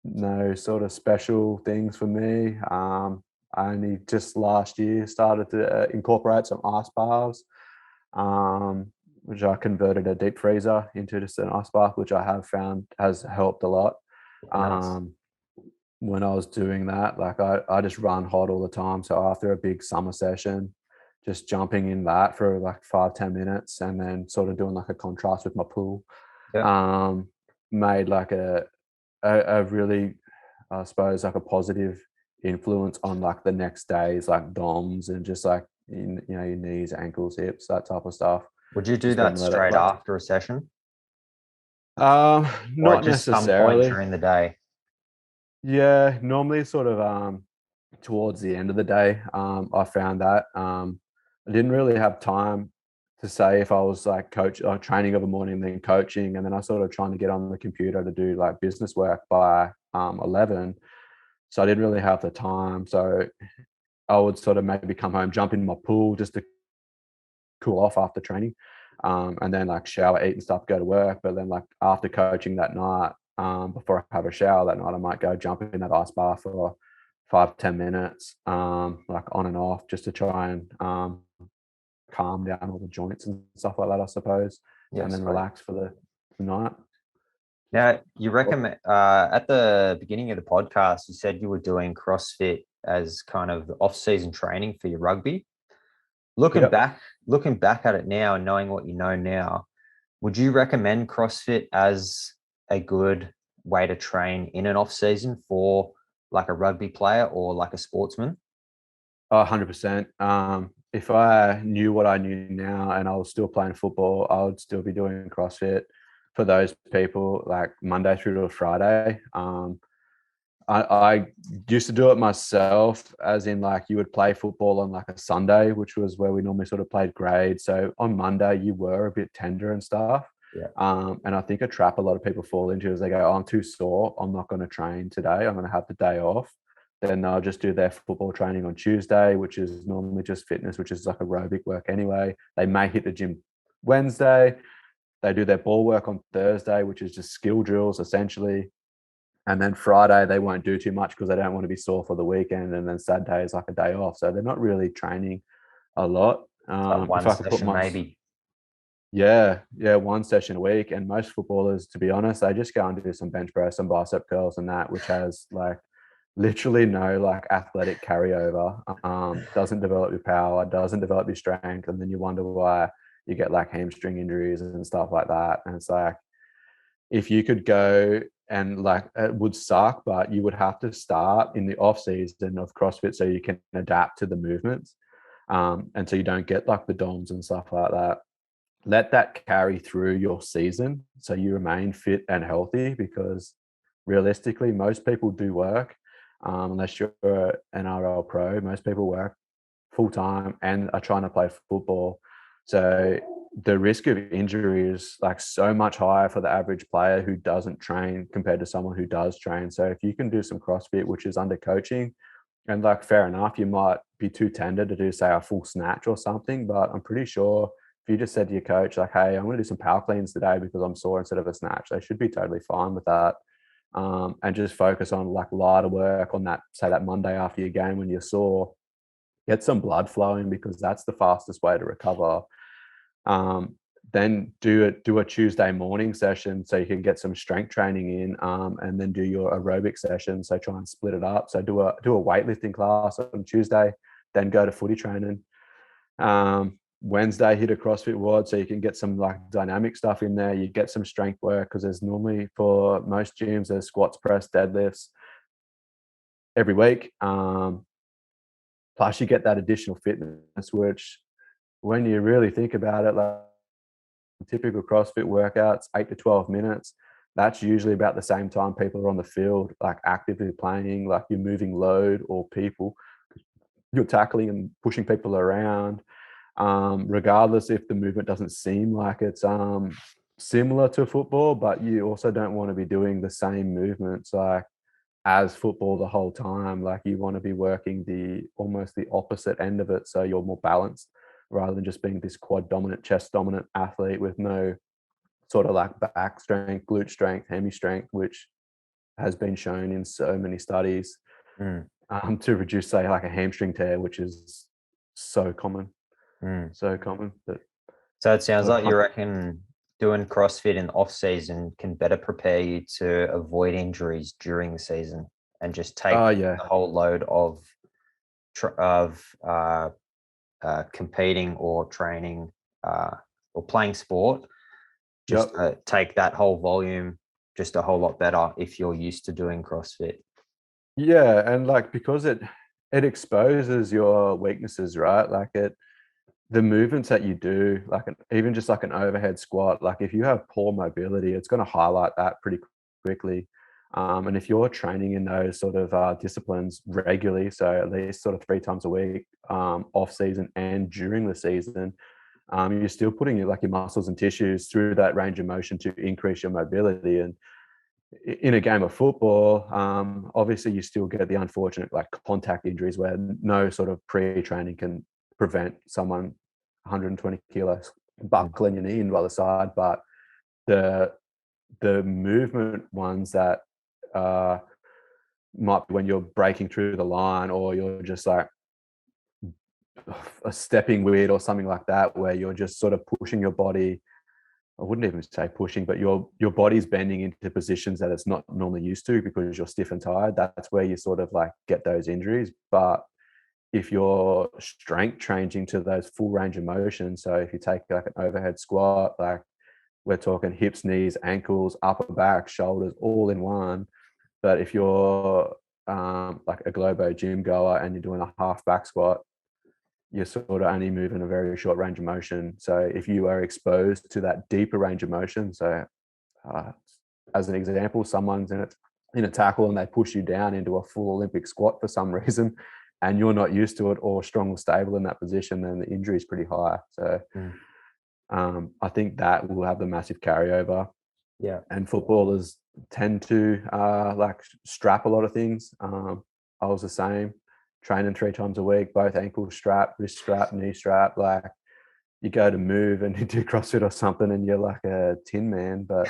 No sort of special things for me. I only just last year started to incorporate some ice baths, which I converted a deep freezer into just an ice bath, which I have found has helped a lot. Nice. When I was doing that, like I just run hot all the time. So after a big summer session, just jumping in that for like 5-10 minutes, and then sort of doing like a contrast with my pool, Yeah. made like a really, I suppose, like a positive influence on like the next day's like DOMs, and just like your knees, ankles, hips, that type of stuff. Would you do Just that been let it straight like after a session, or at not just some point necessarily. during the day? Yeah, normally sort of towards the end of the day. I found that I didn't really have time to say if I was like training of a morning, then coaching, and then I sort of trying to get on the computer to do like business work by 11. So I didn't really have the time. So I would sort of maybe come home, jump in my pool just to cool off after training, and then like shower, eat and stuff, go to work. But then like after coaching that night, before I have a shower that night, I might go jump in that ice bath for 5-10 minutes, like on and off, just to try and calm down all the joints and stuff like that, I suppose, and Yes. then relax for the night. Now, you recommend at the beginning of the podcast, you said you were doing CrossFit as kind of off-season training for your rugby. Looking Yep. back, looking back at it now and knowing what you know now, would you recommend CrossFit as a good way to train in an off-season for like a rugby player or like a sportsman? 100%. If I knew what I knew now and I was still playing football, I would still be doing CrossFit for those people, like Monday through to Friday. I used to do it myself, as in like you would play football on like a Sunday, which was where we normally sort of played grade. So on Monday you were a bit tender and stuff. Yeah. And I think a trap a lot of people fall into is they go, oh, I'm too sore, I'm not going to train today, I'm going to have the day off. Then they'll just do their football training on Tuesday, which is normally just fitness, which is like aerobic work anyway. They may hit the gym Wednesday. They do their ball work on Thursday, which is just skill drills essentially. And then Friday, they won't do too much because they don't want to be sore for the weekend. And then Saturday is like a day off. So they're not really training a lot. Like If one I could put session maybe. yeah, one session a week. And most footballers, to be honest, they just go and do some bench press, some bicep curls and that, which has like literally no like athletic carryover. Doesn't develop your power, doesn't develop your strength. And then you wonder why you get like hamstring injuries and stuff like that. And it's like, if you could go and like it would suck, but you would have to start in the off season of CrossFit so you can adapt to the movements. And so you don't get like the DOMs and stuff like that. Let that carry through your season so you remain fit and healthy, because realistically, most people do work. Unless you're an NRL pro, most people work full time and are trying to play football. So the risk of injury is like so much higher for the average player who doesn't train compared to someone who does train. So if you can do some CrossFit, which is under coaching, and like fair enough, you might be too tender to do say a full snatch or something, but I'm pretty sure if you just said to your coach like, hey, I'm going to do some power cleans today because I'm sore instead of a snatch, they should be totally fine with that. And just focus on like lighter work on that, say that Monday after your game when you're sore, get some blood flowing because that's the fastest way to recover. Then do a Tuesday morning session so you can get some strength training in, and then do your aerobic session. So try and split it up. So do a weightlifting class on Tuesday, then go to footy training. Wednesday hit a CrossFit WOD so you can get some like dynamic stuff in there. You get some strength work because there's normally for most gyms there's squats, press, deadlifts every week. Plus you get that additional fitness, which when you really think about it, like typical CrossFit workouts, 8 to 12 minutes, that's usually about the same time people are on the field, like actively playing, like you're moving load or people, you're tackling and pushing people around. Regardless if the movement doesn't seem like it's similar to football, but you also don't want to be doing the same movements like as football the whole time. Like you want to be working the almost the opposite end of it, so you're more balanced rather than just being this quad dominant, chest dominant athlete with no sort of like back strength, glute strength, hammy strength, which has been shown in so many studies to reduce, say, like a hamstring tear, which is so common, so common. But So it sounds like you reckon doing CrossFit in off season can better prepare you to avoid injuries during the season and just take the whole load of competing or training or playing sport. Just take that whole volume just a whole lot better if you're used to doing CrossFit. Yeah, and like because it exposes your weaknesses, right? Like the movements that you do, like even just like an overhead squat, like if you have poor mobility, it's going to highlight that pretty quickly. And if you're training in those sort of disciplines regularly, so at least sort of 3 times a week, off season and during the season, you're still putting your muscles and tissues through that range of motion to increase your mobility. And in a game of football, obviously you still get the unfortunate like contact injuries where no sort of pre-training can prevent someone 120 kilos buckling your knee into the other side. But the movement ones that might be when you're breaking through the line or you're just like a stepping weird or something like that, where you're just sort of pushing your body. I wouldn't even say pushing, but your body's bending into positions that it's not normally used to because you're stiff and tired. That's where you sort of like get those injuries. But if you're strength training to those full range of motion, so if you take like an overhead squat, like we're talking hips, knees, ankles, upper back, shoulders, all in one. But if you're like a Globo gym goer and you're doing a half back squat, you're sort of only moving a very short range of motion. So if you are exposed to that deeper range of motion, so as an example, someone's in in a tackle and they push you down into a full Olympic squat for some reason, and you're not used to it or strong or stable in that position, then the injury is pretty high. So I think that will have the massive carryover. Yeah. And footballers tend to like strap a lot of things. I was the same, training 3 times a week, both ankle strap, wrist strap, knee strap. Like, you go to move and you do CrossFit or something and you're like a tin man. But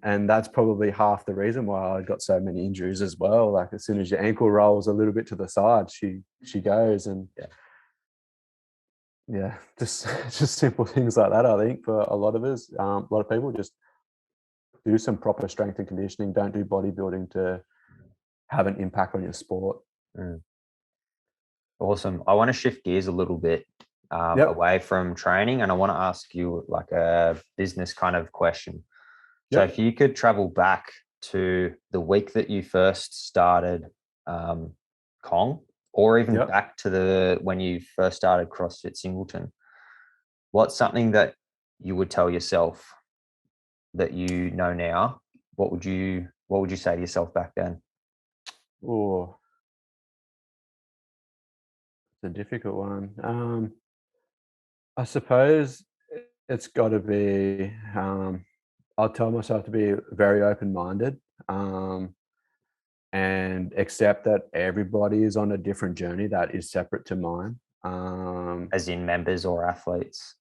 and that's probably half the reason why I got so many injuries as well. Like, as soon as your ankle rolls a little bit to the side, she goes. And yeah, just simple things like that. I think for a lot of us, a lot of people just do some proper strength and conditioning. Don't do bodybuilding to have an impact on your sport. Awesome. I want to shift gears a little bit away from training, and I want to ask you like a business kind of question. So if you could travel back to the week that you first started Kong, or even back to when you first started CrossFit Singleton, what's something that you would tell yourself that you know now? What would you say to yourself back then? Oh, it's a difficult one. I suppose it's got to be, I'll tell myself to be very open-minded, and accept that everybody is on a different journey that is separate to mine. As in members or athletes?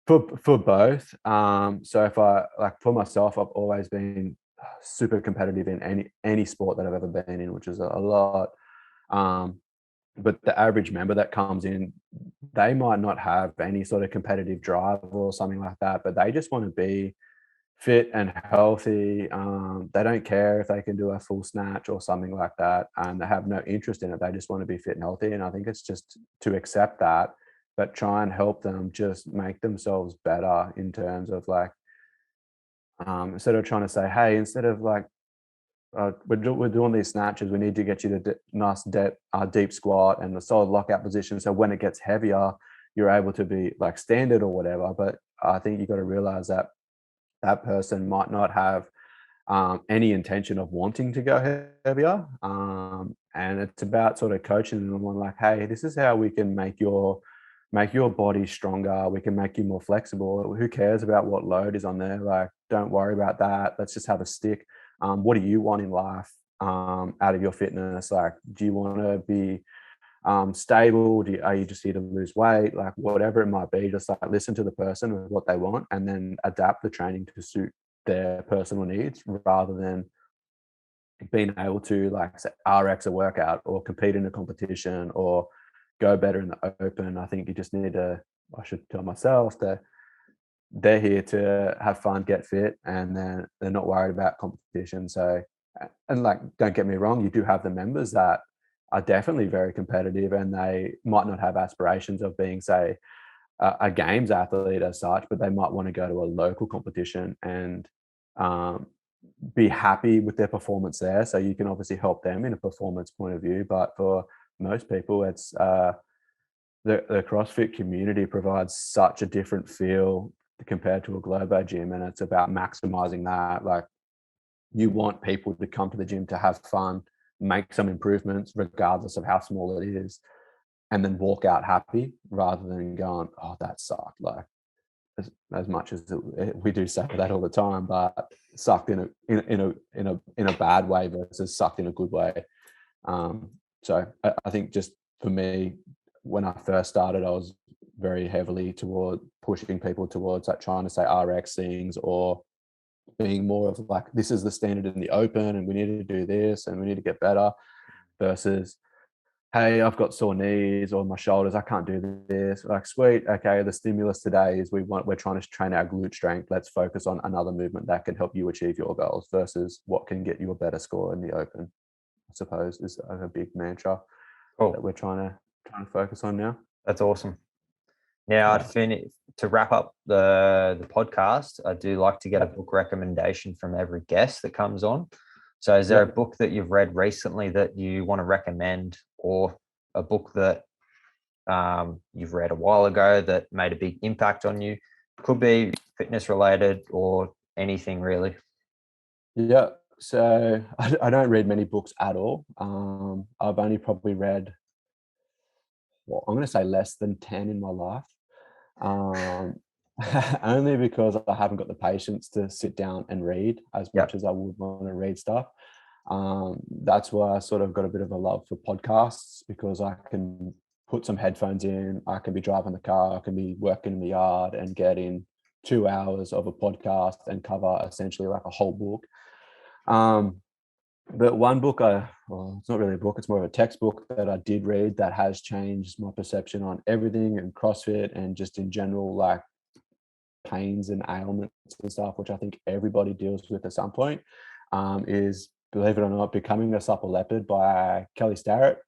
For both. So if I, like, for myself, I've always been super competitive in any sport that I've ever been in, which is a lot. But the average member that comes in, they might not have any sort of competitive drive or something like that, but they just want to be fit and healthy. They don't care if they can do a full snatch or something like that, and they have no interest in it. They just want to be fit and healthy. And I think it's just to accept that, but try and help them just make themselves better in terms of, like, instead of trying to say, hey, instead of like, we're doing these snatches, we need to get you to nice deep squat and a solid lockout position, so when it gets heavier, you're able to be like standard or whatever. But I think you got to realize that that person might not have any intention of wanting to go heavier. And it's about sort of coaching them on, like, hey, this is how we can make your body stronger. We can make you more flexible. Who cares about what load is on there? Like, don't worry about that. Let's just have a stick. What do you want in life out of your fitness? Like, do you want to be stable? Are you just here to lose weight? Like, whatever it might be, just like listen to the person with what they want and then adapt the training to suit their personal needs, rather than being able to, like, say, RX a workout or compete in a competition or go better in the open. I think you just need to, I should tell myself that they're here to have fun, get fit, and then they're not worried about competition. So, and like, don't get me wrong, you do have the members that are definitely very competitive and they might not have aspirations of being, say, a games athlete as such, but they might want to go to a local competition and be happy with their performance there. So you can obviously help them in a performance point of view. But for most people, it's the CrossFit community provides such a different feel compared to a Globo gym, and it's about maximizing that. Like, you want people to come to the gym to have fun, make some improvements regardless of how small it is, and then walk out happy, rather than going, oh, that sucked. Like, as much as we do say that all the time, but sucked in a bad way versus sucked in a good way. So I think, just for me, when I first started, I was very heavily toward pushing people towards, like, trying to say RX things, or being more of like, this is the standard in the open and we need to do this and we need to get better, versus, hey, I've got sore knees or my shoulders, I can't do this. Like, sweet, okay, the stimulus today is we're trying to train our glute strength. Let's focus on another movement that can help you achieve your goals, versus what can get you a better score in the open, I suppose, is a big mantra that we're trying to focus on now. That's awesome. Now, to wrap up the podcast, I do like to get a book recommendation from every guest that comes on. So is there a book that you've read recently that you want to recommend, or a book that you've read a while ago that made a big impact on you? Could be fitness related or anything really. Yeah. So I don't read many books at all. I've only probably read, well, I'm going to say less than 10 in my life. Um, only because I haven't got the patience to sit down and read as Yep. much as I would want to read stuff. That's why I sort of got a bit of a love for podcasts, because I can put some headphones in, I can be driving the car, I can be working in the yard and get in 2 hours of a podcast and cover essentially like a whole book. But one book well, it's not really a book, it's more of a textbook that I did read that has changed my perception on everything and CrossFit and just in general, like pains and ailments and stuff, which I think everybody deals with at some point, is, believe it or not, Becoming a Supple Leopard by Kelly Starrett.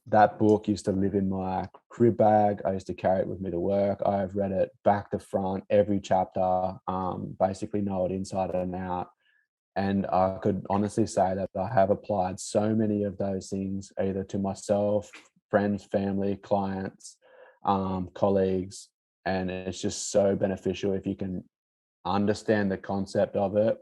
That book used to live in my crib bag. I used to carry it with me to work. I've read it back to front, every chapter, basically know it inside and out. And I could honestly say that I have applied so many of those things either to myself, friends, family, clients, colleagues, and it's just so beneficial if you can understand the concept of it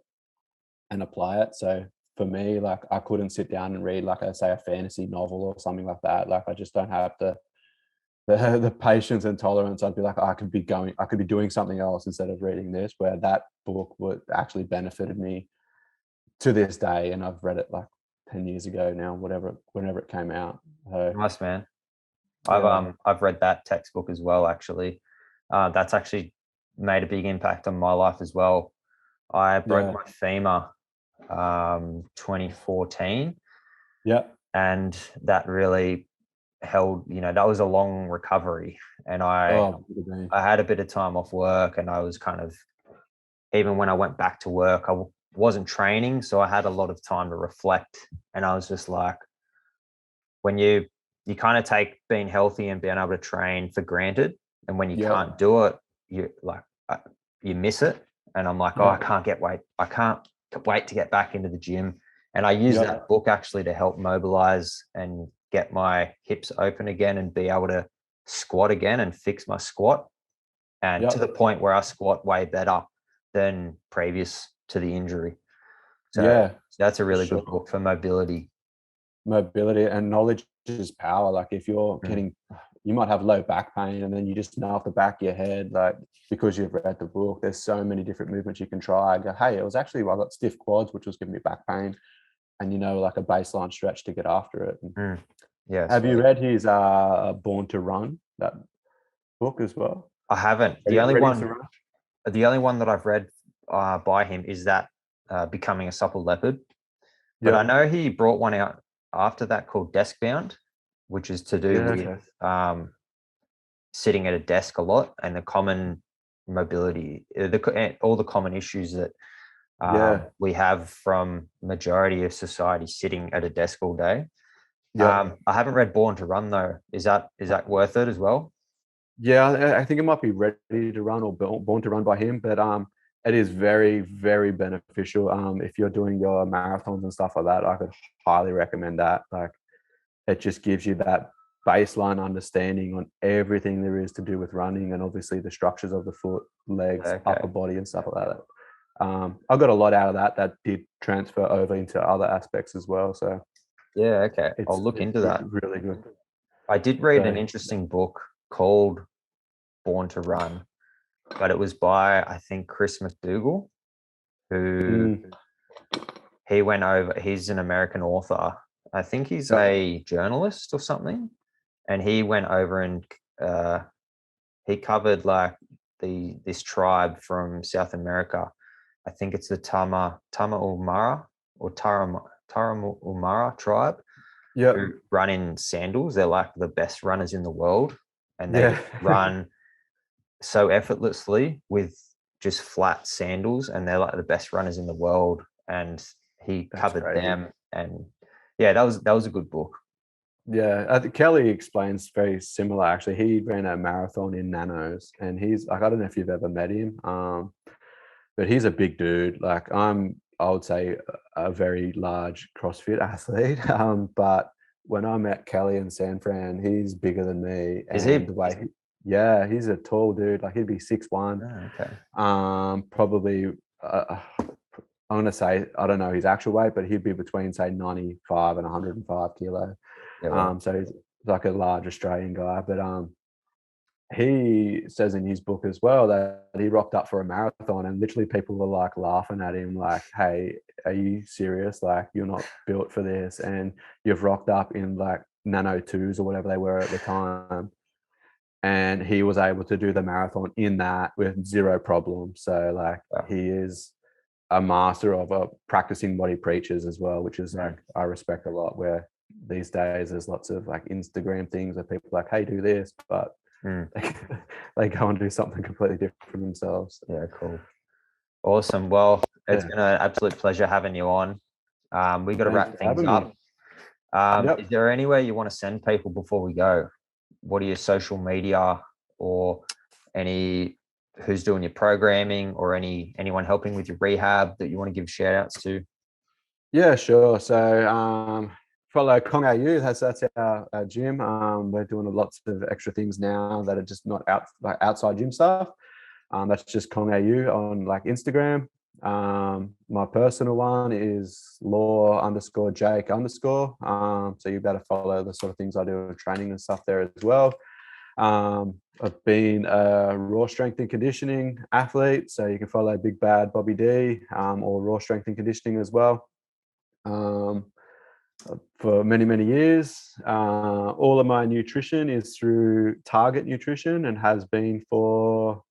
and apply it. So for me, like, I couldn't sit down and read, like I say, a fantasy novel or something like that. Like, I just don't have the patience and tolerance. I'd be like, I could be doing something else instead of reading this, where that book would actually benefited me to this day. And I've read it like 10 years ago now, whenever it came out. So, Nice, man. yeah. I've read that textbook as well, actually. That's actually made a big impact on my life as well. I broke Yeah. my femur 2014, Yeah. and that really held, that was a long recovery. And I Oh, good man. I had a bit of time off work, and I was kind of, even when I went back to work, wasn't training, so I had a lot of time to reflect. And I was just like, when you kind of take being healthy and being able to train for granted, and when you Yeah. can't do it, you like you miss it. And I'm like, oh, Yeah. I can't wait to get back into the gym. And I use Yeah. that book actually to help mobilize and get my hips open again and be able to squat again and fix my squat, and Yeah. to the point where I squat way better than previous to the injury. So Yeah. that's a For really good sure. book for mobility. Mobility and knowledge is power. Like, if you're Mm. you might have low back pain and then you just know off the back of your head, like, because you've read the book, there's so many different movements you can try. I go, hey, it was actually, well, I got stiff quads, which was giving me back pain, and like a baseline stretch to get after it. Mm. Yeah, Have you sweet. read his Born to Run, that book as well? I haven't. Ready to Run? The only one that I've read by him is that Becoming a Supple Leopard. But I Yeah. know he brought one out after that called Desk Bound, which is to do Yeah. with Okay. sitting at a desk a lot and the common mobility, all the common issues that Yeah. we have from majority of society sitting at a desk all day. Yeah. I haven't read Born to Run though. Is that worth it as well? Yeah, I think it might be Ready to Run or Born to Run by him, but it is very, very beneficial. If you're doing your marathons and stuff like that, I could highly recommend that. Like, it just gives you that baseline understanding on everything there is to do with running, and obviously the structures of the foot, legs, Okay. upper body, and stuff like that. I got a lot out of that. That did transfer over into other aspects as well. So Yeah. Okay. I'll it's look into that. really good. I did read an So interesting book called Born to Run, but it was by, I think, Chris McDougall, who mm, he went over. He's an American author. I think he's yeah, a journalist or something, and he went over and uh, he covered like this tribe from South America. I think it's the Tama Umara or Tarahumara tribe, yeah, who run in sandals. They're like the best runners in the world, and they yeah. run so effortlessly with just flat sandals, and they're like the best runners in the world. And he That's covered crazy. them, and yeah, that was a good book. Yeah, I think Kelly explains very similar. Actually, he ran a marathon in nanos, and he's like, I don't know if you've ever met him, but he's a big dude. Like, I would say a very large CrossFit athlete. But when I met Kelly in San Fran, he's bigger than me, Is and he? the way, yeah, he's a tall dude. Like, he'd be 6'1". Oh, okay. Probably I'm going to say, I don't know his actual weight, but he'd be between say 95 and 105 kilo. Yeah, well, So he's like a large Australian guy, but he says in his book as well that he rocked up for a marathon and literally people were like laughing at him like, hey, are you serious? Like, you're not built for this. And you've rocked up in like nano twos or whatever they were at the time. And he was able to do the marathon in that with zero problem. So like wow. he is a master of practicing what he preaches as well, which is like, I respect a lot, where these days there's lots of like Instagram things where people are like, hey, do this, but they go and do something completely different themselves. Yeah, cool. Awesome. Well, it's been an absolute pleasure having you on. We got to wrap things up. Is there anywhere you want to send people before we go? What are your social media, or who's doing your programming, or anyone helping with your rehab that you want to give shout outs to? Yeah, sure. So follow Kong AU. That's our gym. We're doing lots of extra things now that are just not outside gym stuff. That's just Kong AU on like Instagram. My personal one is law_Jake_. So you better follow the sort of things I do with training and stuff there as well. I've been a raw strength and conditioning athlete, so you can follow Big Bad Bobby D, or raw strength and conditioning as well. For many years. All of my nutrition is through Target Nutrition and has been for,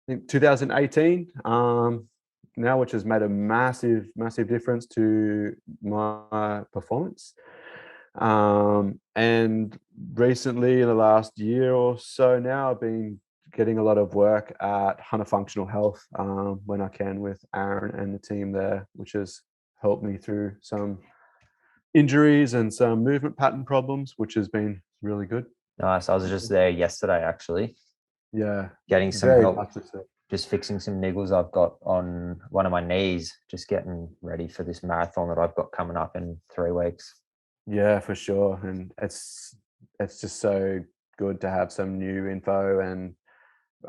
I think, 2018 now, which has made a massive difference to my performance. And recently, in the last year or so now, I've been getting a lot of work at Hunter Functional Health when I can with Aaron and the team there, which has helped me through some injuries and some movement pattern problems, which has been really good. Nice. I was just there yesterday, actually. Yeah. Getting some help, just fixing some niggles I've got on one of my knees, just getting ready for this marathon that I've got coming up in 3 weeks. Yeah, for sure. And it's just so good to have some new info and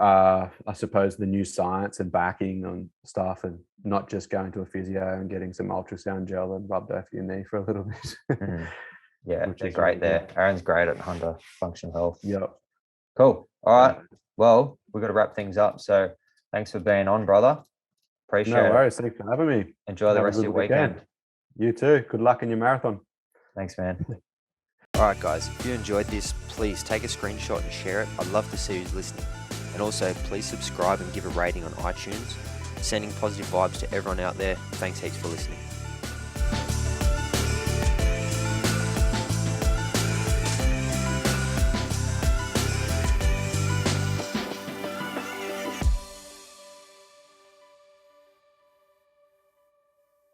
I suppose the new science and backing on stuff, and not just going to a physio and getting some ultrasound gel and rubbed over your knee for a little bit. Yeah, they're great there. Aaron's great at Hunter Functional Health. Yep. Cool. All right. Well, we've got to wrap things up. So thanks for being on, brother. Appreciate it. No worries. Thanks for having me. Enjoy the rest of your weekend. You too. Good luck in your marathon. Thanks, man. All right, guys, if you enjoyed this, please take a screenshot and share it. I'd love to see who's listening. And also, please subscribe and give a rating on iTunes. Sending positive vibes to everyone out there. Thanks heaps for listening.